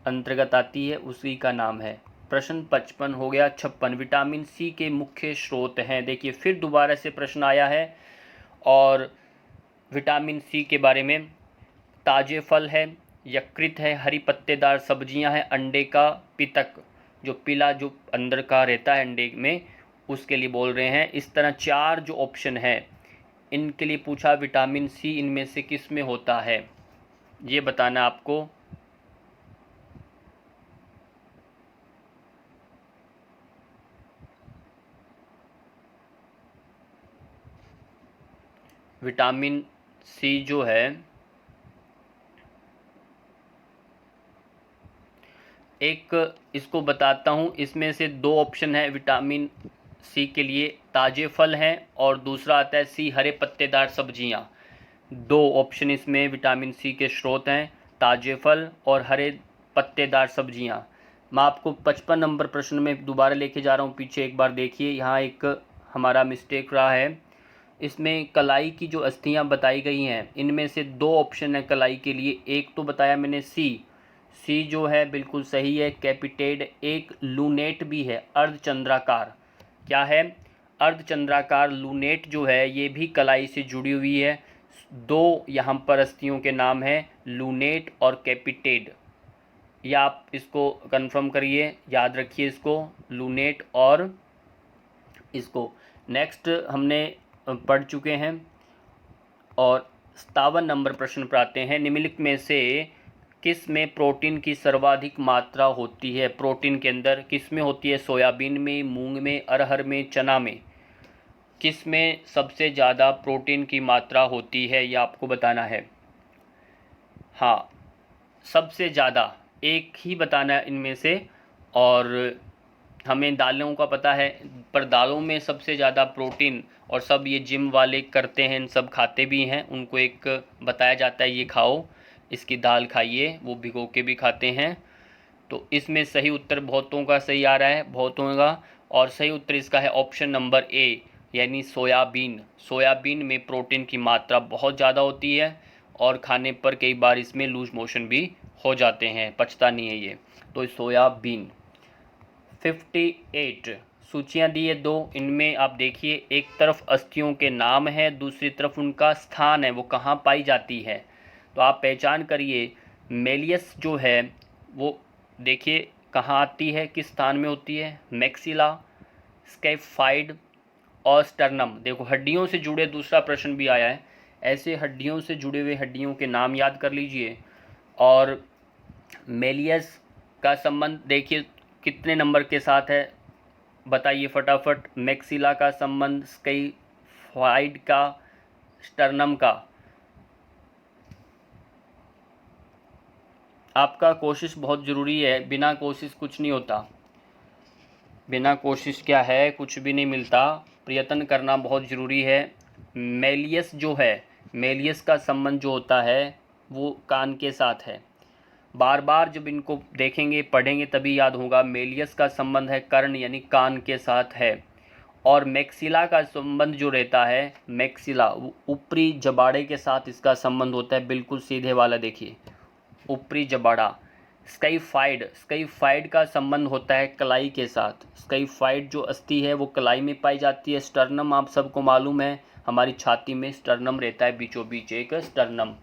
अंतर्गत आती है, उसी का नाम है। प्रश्न 55 हो गया। 56 विटामिन सी के मुख्य स्रोत हैं। देखिए फिर दोबारा से प्रश्न आया है और विटामिन सी के बारे में। ताजे फल है, यकृत है, हरी पत्तेदार सब्जियां हैं, अंडे का पितक जो पीला जो अंदर का रहता है अंडे में, उसके लिए बोल रहे हैं। इस तरह 4 जो ऑप्शन है इनके लिए पूछा विटामिन सी इनमें से किस में होता है, ये बताना आपको। विटामिन सी जो है एक इसको बताता हूँ, इसमें से 2 ऑप्शन है विटामिन सी के लिए, ताजे फल हैं और दूसरा आता है सी हरे पत्तेदार सब्जियां। 2 ऑप्शन इसमें विटामिन सी के स्रोत हैं, ताजे फल और हरे पत्तेदार सब्जियां। मैं आपको 55 नंबर प्रश्न में दोबारा लेके जा रहा हूँ पीछे, एक बार देखिए। यहाँ एक हमारा मिस्टेक रहा है, इसमें कलाई की जो अस्थियां बताई गई हैं इनमें से 2 ऑप्शन है कलाई के लिए। एक तो बताया मैंने सी जो है बिल्कुल सही है कैपिटेड। एक लूनेट भी है अर्धचंद्राकार, क्या है अर्धचंद्राकार लूनेट जो है ये भी कलाई से जुड़ी हुई है। 2 यहाँ पर अस्थियों के नाम हैं लूनेट और कैपिटेड, या आप इसको कंफर्म करिए, याद रखिए इसको, लूनेट और इसको। नेक्स्ट हमने पढ़ चुके हैं और 57 नंबर प्रश्न पर आते हैं। निम्नलिखित में से किस में प्रोटीन की सर्वाधिक मात्रा होती है? प्रोटीन के अंदर किस में होती है? सोयाबीन में, मूंग में, अरहर में, चना में, किस में सबसे ज़्यादा प्रोटीन की मात्रा होती है, यह आपको बताना है। हाँ, सबसे ज़्यादा एक ही बताना है इनमें से, और हमें दालों का पता है पर दालों में सबसे ज़्यादा प्रोटीन, और सब ये जिम वाले करते हैं, इन सब खाते भी हैं, उनको एक बताया जाता है ये खाओ, इसकी दाल खाइए, वो भिगो के भी खाते हैं। तो इसमें सही उत्तर बहुतों का सही आ रहा है, बहुतों का, और सही उत्तर इसका है ऑप्शन नंबर ए यानी सोयाबीन। सोयाबीन में प्रोटीन की मात्रा बहुत ज़्यादा होती है और खाने पर कई बार इसमें लूज मोशन भी हो जाते हैं, पचता नहीं है ये, तो सोयाबीन। 58 सूचियाँ दी है 2, इनमें आप देखिए एक तरफ अस्थियों के नाम है, दूसरी तरफ उनका स्थान है, वो कहाँ पाई जाती है। तो आप पहचान करिए, मेलियस जो है वो देखिए कहाँ आती है, किस स्थान में होती है, मैक्सिला, स्कैफाइड और स्टर्नम। देखो हड्डियों से जुड़े दूसरा प्रश्न भी आया है, ऐसे हड्डियों से जुड़े हुए हड्डियों के नाम याद कर लीजिए। और मेलियस का संबंध देखिए कितने नंबर के साथ है, बताइए फटाफट। मैक्सिला का संबंध स्कैफाइड का, स्टर्नम का। आपका कोशिश बहुत ज़रूरी है, बिना कोशिश कुछ नहीं होता, बिना कोशिश क्या है कुछ भी नहीं मिलता, प्रयत्न करना बहुत ज़रूरी है। मेलियस जो है, मेलियस का संबंध जो होता है वो कान के साथ है। बार बार जब इनको देखेंगे पढ़ेंगे तभी याद होगा। मेलियस का संबंध है कर्ण यानी कान के साथ है, और मैक्सिला का संबंध जो रहता है, मैक्सिला ऊपरी जबाड़े के साथ इसका संबंध होता है, बिल्कुल सीधे वाला देखिए ऊपरी जबाड़ा। स्कैफाइड का संबंध होता है कलाई के साथ। स्कैफाइड जो अस्थि है वो कलाई में पाई जाती है। स्टर्नम आप सबको मालूम है, हमारी छाती में स्टर्नम रहता है, बीचों बीच एक स्टर्नम।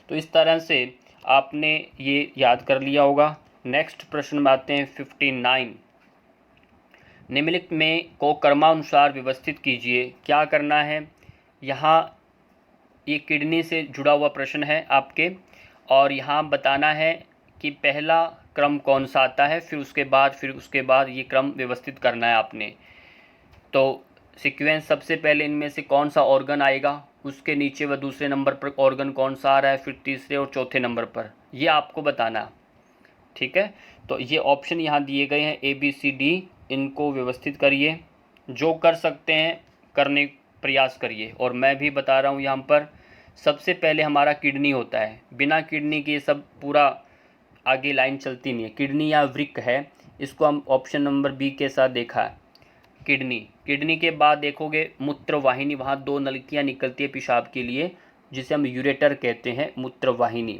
तो इस तरह से आपने ये याद कर लिया होगा। नेक्स्ट प्रश्न में आते हैं 59। निम्नलिखित में को क्रमानुसार व्यवस्थित कीजिए। क्या करना है यहाँ, ये किडनी से जुड़ा हुआ प्रश्न है आपके, और यहाँ बताना है कि पहला क्रम कौन सा आता है, फिर उसके बाद ये क्रम व्यवस्थित करना है आपने। तो सीक्वेंस सबसे पहले इनमें से कौन सा ऑर्गन आएगा, उसके नीचे व दूसरे नंबर पर ऑर्गन कौन सा आ रहा है, फिर तीसरे और चौथे नंबर पर, ये आपको बताना। ठीक है, तो ये ऑप्शन यहाँ दिए गए हैं ABCD, इनको व्यवस्थित करिए, जो कर सकते हैं करने प्रयास करिए। और मैं भी बता रहा हूँ यहाँ पर, सबसे पहले हमारा किडनी होता है, बिना किडनी के ये सब पूरा आगे लाइन चलती नहीं है। किडनी या वृक्क है, इसको हम ऑप्शन नंबर बी के साथ देखा है। किडनी। किडनी के बाद देखोगे मूत्रवाहिनी, वहाँ 2 नलिकाएँ निकलती है पेशाब के लिए, जिसे हम यूरेटर कहते हैं, मूत्रवाहिनी।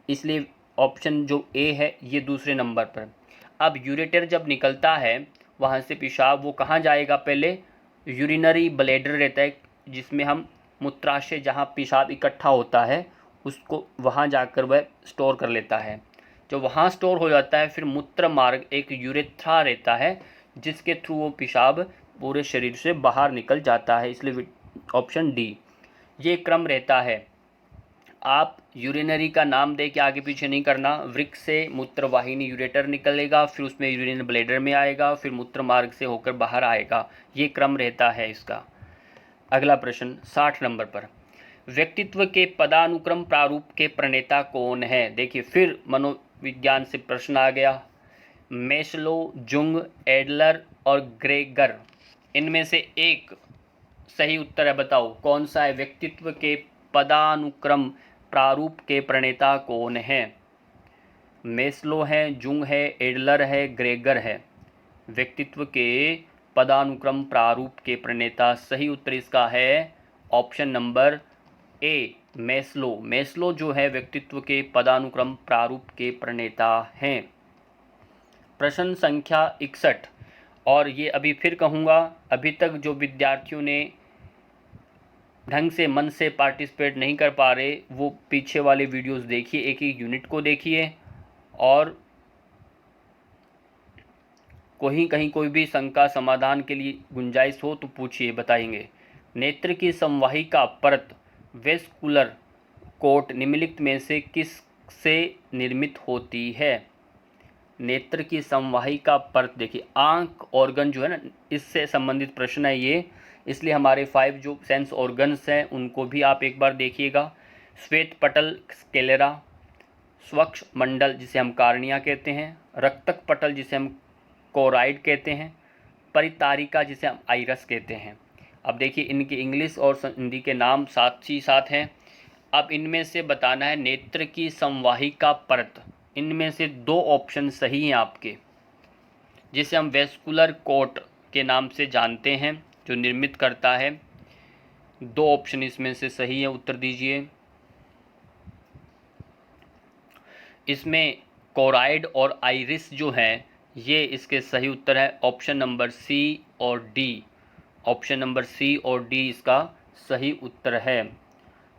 इसलिए ऑप्शन जो ए है ये दूसरे नंबर पर। अब यूरेटर जब निकलता है वहाँ से पेशाब, वो कहाँ जाएगा? पहले यूरिनरी ब्लैडर रहता है, जिसमें हम मूत्राशय, जहाँ पेशाब इकट्ठा होता है, उसको वहाँ जाकर वह स्टोर कर लेता है। जो वहाँ स्टोर हो जाता है, फिर मूत्र मार्ग एक यूरेथ्रा रहता है, जिसके थ्रू वो पेशाब पूरे शरीर से बाहर निकल जाता है। इसलिए ऑप्शन डी ये क्रम रहता है। आप यूरिनरी का नाम दे के आगे पीछे नहीं करना। वृक्क से मूत्रवाहिनी यूरेटर निकलेगा, फिर उसमें यूरिन ब्लैडर में आएगा, फिर मूत्र मार्ग से होकर बाहर आएगा। ये क्रम रहता है इसका। अगला प्रश्न 60 नंबर पर, व्यक्तित्व के पदानुक्रम प्रारूप के प्रणेता कौन है? देखिए फिर मनोविज्ञान से प्रश्न आ गया। मेस्लो, जुंग, एडलर और ग्रेगर, इनमें से एक सही उत्तर है, बताओ कौन सा है? व्यक्तित्व के पदानुक्रम प्रारूप के प्रणेता कौन है? मेस्लो है, जुंग है, एडलर है, ग्रेगर है। व्यक्तित्व के पदानुक्रम प्रारूप के प्रणेता, सही उत्तर इसका है option number A, Maslow. Maslow जो है व्यक्तित्व के पदानुक्रम प्रारूप के प्रणेता हैं। प्रश्न संख्या 61, और ये अभी फिर कहूँगा, अभी तक जो विद्यार्थियों ने ढंग से मन से पार्टिसिपेट नहीं कर पा रहे, वो पीछे वाले वीडियोस देखिए, एक एक यूनिट को देखिए, और कहीं कोई भी शंका समाधान के लिए गुंजाइश हो तो पूछिए, बताएंगे। नेत्र की संवाहिका परत वेस्कुलर कोट निम्नलिखित में से किस से निर्मित होती है? नेत्र की संवाहिका परत, देखिए आंख ऑर्गन जो है ना, इससे संबंधित प्रश्न है ये, इसलिए हमारे 5 जो सेंस ऑर्गन्स हैं उनको भी आप एक बार देखिएगा। श्वेत पटल स्क्लेरा, स्वच्छ मंडल जिसे हम कार्निया कहते हैं, रक्तक पटल जिसे हम कोराइड कहते हैं, परितारिका जिसे हम आइरस कहते हैं। अब देखिए इनके इंग्लिश और हिंदी के नाम साथ ही साथ हैं। अब इनमें से बताना है नेत्र की संवाहिका परत, इनमें से 2 ऑप्शन सही हैं आपके, जिसे हम वेस्कुलर कोट के नाम से जानते हैं, जो निर्मित करता है। 2 ऑप्शन इसमें से सही है, उत्तर दीजिए। इसमें कोराइड और आइरिस जो है, ये इसके सही उत्तर है, ऑप्शन नंबर सी और डी। ऑप्शन नंबर सी और डी इसका सही उत्तर है।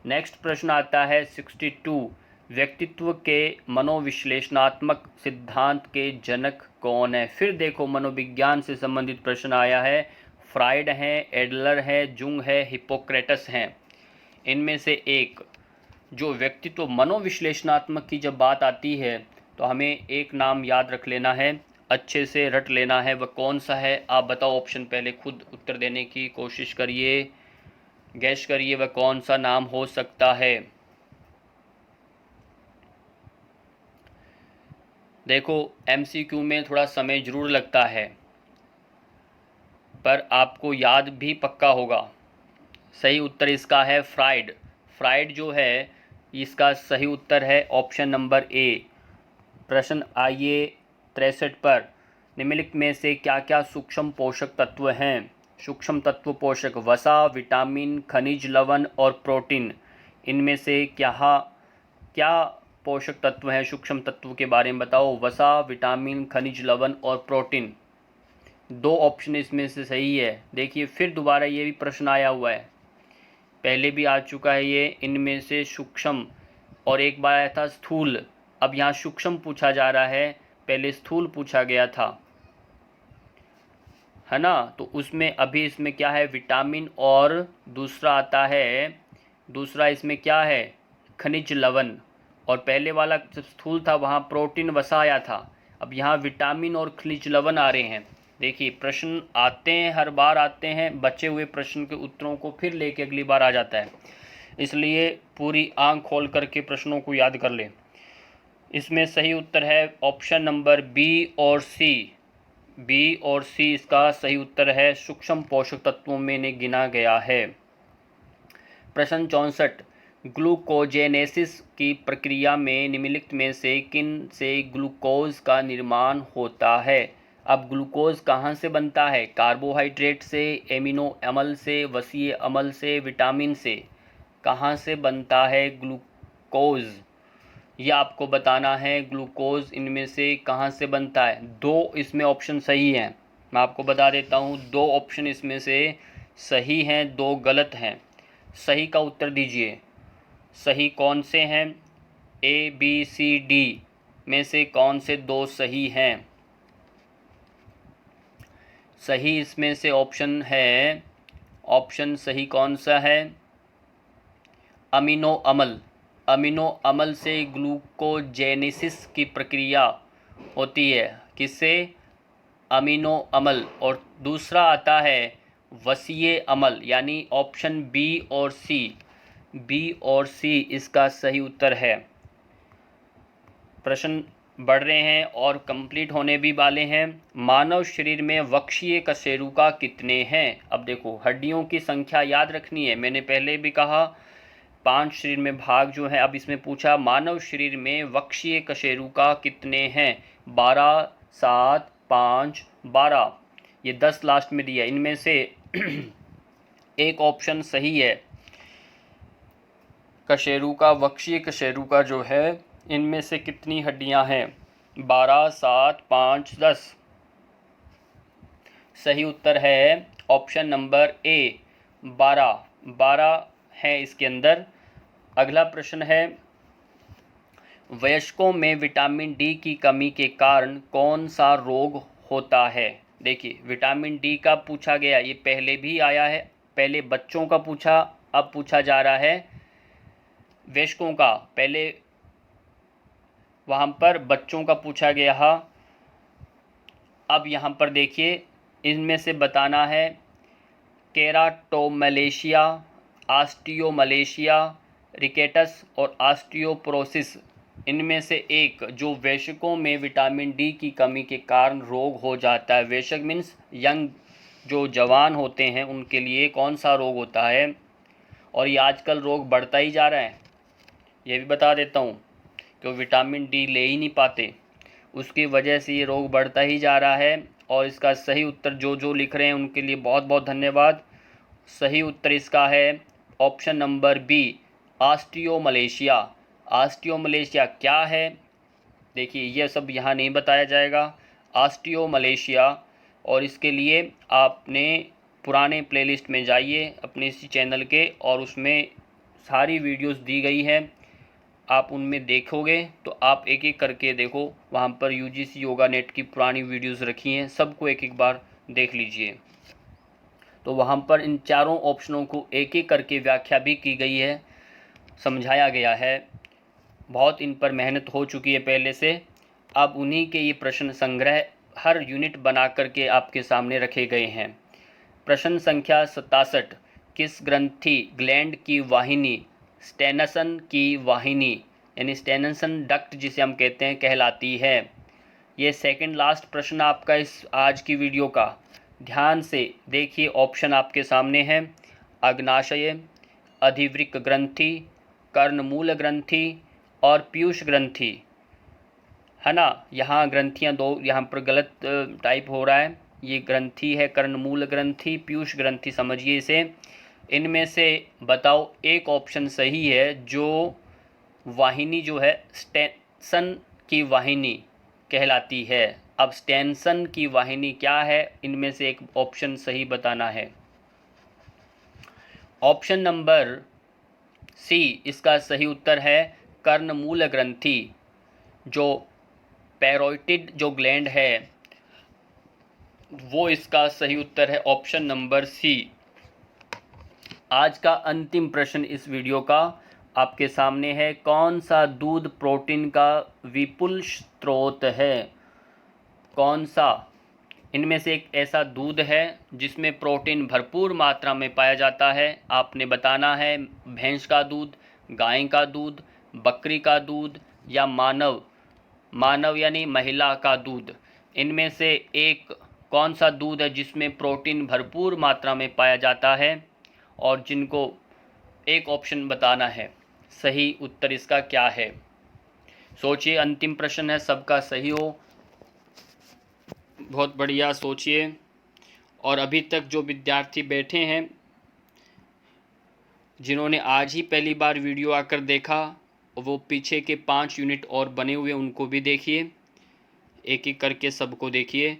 नेक्स्ट प्रश्न आता है 62, व्यक्तित्व के मनोविश्लेषणात्मक सिद्धांत के जनक कौन है? फिर देखो मनोविज्ञान से संबंधित प्रश्न आया है। फ्राइड है, एडलर है, जुंग है, हिप्पोक्रेटस हैं। इनमें से एक जो व्यक्तित्व मनोविश्लेषणात्मक की जब बात आती है तो हमें एक नाम याद रख लेना है, अच्छे से रट लेना है। वह कौन सा है? आप बताओ ऑप्शन, पहले खुद उत्तर देने की कोशिश करिए, गैस करिए वह कौन सा नाम हो सकता है। देखो एमसीक्यू में थोड़ा समय ज़रूर लगता है, पर आपको याद भी पक्का होगा। सही उत्तर इसका है फ्राइड। फ्राइड जो है इसका सही उत्तर है ऑप्शन नंबर ए। प्रश्न आइए 63 पर, निम्नलिखित में से क्या क्या सूक्ष्म पोषक तत्व हैं? सूक्ष्म तत्व पोषक वसा, विटामिन, खनिज लवण और प्रोटीन, इनमें से क्या पोषक तत्व हैं? सूक्ष्म तत्व के बारे में बताओ। वसा, विटामिन, खनिज लवण और प्रोटीन, 2 ऑप्शन इसमें से सही है। देखिए फिर दोबारा ये भी प्रश्न आया हुआ है, पहले भी आ चुका है ये, इनमें से सूक्ष्म, और एक बार आया था स्थूल। अब यहाँ सूक्ष्म पूछा जा रहा है, पहले स्थूल पूछा गया था, है ना? तो उसमें अभी इसमें क्या है? विटामिन, और दूसरा आता है, दूसरा इसमें क्या है? खनिज लवण। और पहले वाला जब स्थूल था वहाँ प्रोटीन वसा आया था, अब यहाँ विटामिन और खनिज लवण आ रहे हैं। देखिए प्रश्न आते हैं, हर बार आते हैं, बचे हुए प्रश्न के उत्तरों को फिर लेके अगली बार आ जाता है, इसलिए पूरी आंख खोल करके प्रश्नों को याद कर लें। इसमें सही उत्तर है ऑप्शन नंबर बी और सी। बी और सी इसका सही उत्तर है, सूक्ष्म पोषक तत्वों में ने गिना गया है। प्रश्न 64, ग्लूकोजेनेसिस की प्रक्रिया में निम्नलिखित में से किन से ग्लूकोज का निर्माण होता है? अब ग्लूकोज कहाँ से बनता है? कार्बोहाइड्रेट से, एमिनो अम्ल से, वसीय अम्ल से, विटामिन से। कहाँ से बनता है ग्लूकोज? ये आपको बताना है। ग्लूकोज इनमें से कहाँ से बनता है? दो इसमें ऑप्शन सही हैं, मैं आपको बता देता हूँ। दो ऑप्शन इसमें से सही हैं, दो गलत हैं। सही का उत्तर दीजिए। सही कौन से हैं? ए, बी, सी, डी में से कौन से दो सही हैं? सही इसमें से ऑप्शन है, ऑप्शन सही कौन सा है? अमीनो अम्ल। अमीनो अम्ल से ग्लूकोजेनेसिस की प्रक्रिया होती है। किससे? अमीनो अम्ल। और दूसरा आता है वसीय अम्ल, यानी ऑप्शन बी और सी। बी और सी इसका सही उत्तर है। प्रश्न बढ़ रहे हैं और कंप्लीट होने भी वाले हैं। मानव शरीर में वक्षीय कशेरुका कितने हैं? अब देखो, हड्डियों की संख्या याद रखनी है। मैंने पहले भी कहा 5 शरीर में भाग जो है। अब इसमें पूछा मानव शरीर में वक्षीय कशेरुका कितने हैं? 12, 7, 5, 12। ये 10 लास्ट में दिया। इनमें से एक ऑप्शन सही है। कशेरुका, वक्षीय कशेरुका जो है, इनमें से कितनी हड्डियां हैं? 12, 7, 5, 10। सही उत्तर है ऑप्शन नंबर ए, 12। 12 है इसके अंदर। अगला प्रश्न है, वयस्कों में विटामिन डी की कमी के कारण कौन सा रोग होता है? देखिए, विटामिन डी का पूछा गया, ये पहले भी आया है। पहले बच्चों का पूछा, अब पूछा जा रहा है वयस्कों का। पहले वहाँ पर बच्चों का पूछा गया। अब यहाँ पर देखिए, इनमें से बताना है केराटोमलेशिया, ऑस्टियोमलेशिया, रिकेटस और ऑस्टियोपोरोसिस। इनमें से एक जो वयस्कों में विटामिन डी की कमी के कारण रोग हो जाता है। वयस्क मीन्स यंग, जो जवान होते हैं, उनके लिए कौन सा रोग होता है? और ये आजकल रोग बढ़ता ही जा रहा है, ये भी बता देता हूँ, कि विटामिन डी ले ही नहीं पाते, उसकी वजह से ये रोग बढ़ता ही जा रहा है। और इसका सही उत्तर जो लिख रहे हैं उनके लिए बहुत बहुत धन्यवाद। सही उत्तर इसका है option number B, osteomalacia. Osteomalacia क्या है? देखिए, ये सब यहाँ नहीं बताया जाएगा। ऑस्टियोमलेशिया, और इसके लिए आपने पुराने प्लेलिस्ट में जाइए अपने इसी चैनल के, और उसमें सारी वीडियोस दी गई हैं। आप उनमें देखोगे तो आप एक एक करके देखो, वहाँ पर यूजीसी योगा नेट की पुरानी वीडियोस रखी हैं, सबको एक एक बार देख लीजिए। तो वहाँ पर इन चारों ऑप्शनों को एक एक करके व्याख्या भी की गई है, समझाया गया है। बहुत इन पर मेहनत हो चुकी है पहले से। अब उन्हीं के ये प्रश्न संग्रह हर यूनिट बना करके आपके सामने रखे गए हैं। प्रश्न संख्या 67, किस ग्रंथि ग्लैंड की वाहिनी स्टेनसन की वाहिनी, यानी स्टेनसन डक्ट जिसे हम कहते हैं, कहलाती है? ये सेकंड लास्ट प्रश्न आपका इस आज की वीडियो का। ध्यान से देखिए, ऑप्शन आपके सामने हैं। अग्नाशय, अधिवृक्क ग्रंथि, कर्णमूल ग्रंथि और पीयूष ग्रंथि, है ना। यहाँ ग्रंथियाँ दो यहाँ पर गलत टाइप हो रहा है। ये ग्रंथि है कर्णमूल ग्रंथि, पीयूष ग्रंथि समझिए इसे। इनमें से बताओ एक ऑप्शन सही है, जो वाहिनी जो है स्टेनसन की वाहिनी कहलाती है। अब स्टेनसन की वाहिनी क्या है? इनमें से एक ऑप्शन सही बताना है। ऑप्शन नंबर सी इसका सही उत्तर है, कर्णमूल ग्रंथि। जो पैरोटिड जो ग्लैंड है, वो इसका सही उत्तर है, ऑप्शन नंबर सी। आज का अंतिम प्रश्न इस वीडियो का आपके सामने है, कौन सा दूध प्रोटीन का विपुल स्रोत है? कौन सा इनमें से एक ऐसा दूध है जिसमें प्रोटीन भरपूर मात्रा में पाया जाता है? आपने बताना है भैंस का दूध, गाय का दूध, बकरी का दूध या मानव यानी महिला का दूध। इनमें से एक कौन सा दूध है जिसमें प्रोटीन भरपूर मात्रा में पाया जाता है, और जिनको एक ऑप्शन बताना है। सही उत्तर इसका क्या है? सोचिए, अंतिम प्रश्न है, सबका सही हो, बहुत बढ़िया, सोचिए। और अभी तक जो विद्यार्थी बैठे हैं, जिन्होंने आज ही पहली बार वीडियो आकर देखा, वो पीछे के 5 यूनिट और बने हुए उनको भी देखिए, एक एक करके सबको देखिए।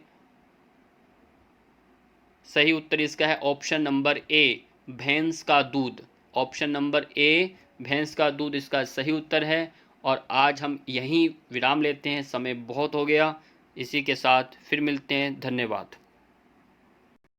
सही उत्तर इसका है ऑप्शन नंबर ए, भैंस का दूध। ऑप्शन नंबर ए, भैंस का दूध इसका सही उत्तर है। और आज हम यहीं विराम लेते हैं, समय बहुत हो गया। इसी के साथ फिर मिलते हैं, धन्यवाद।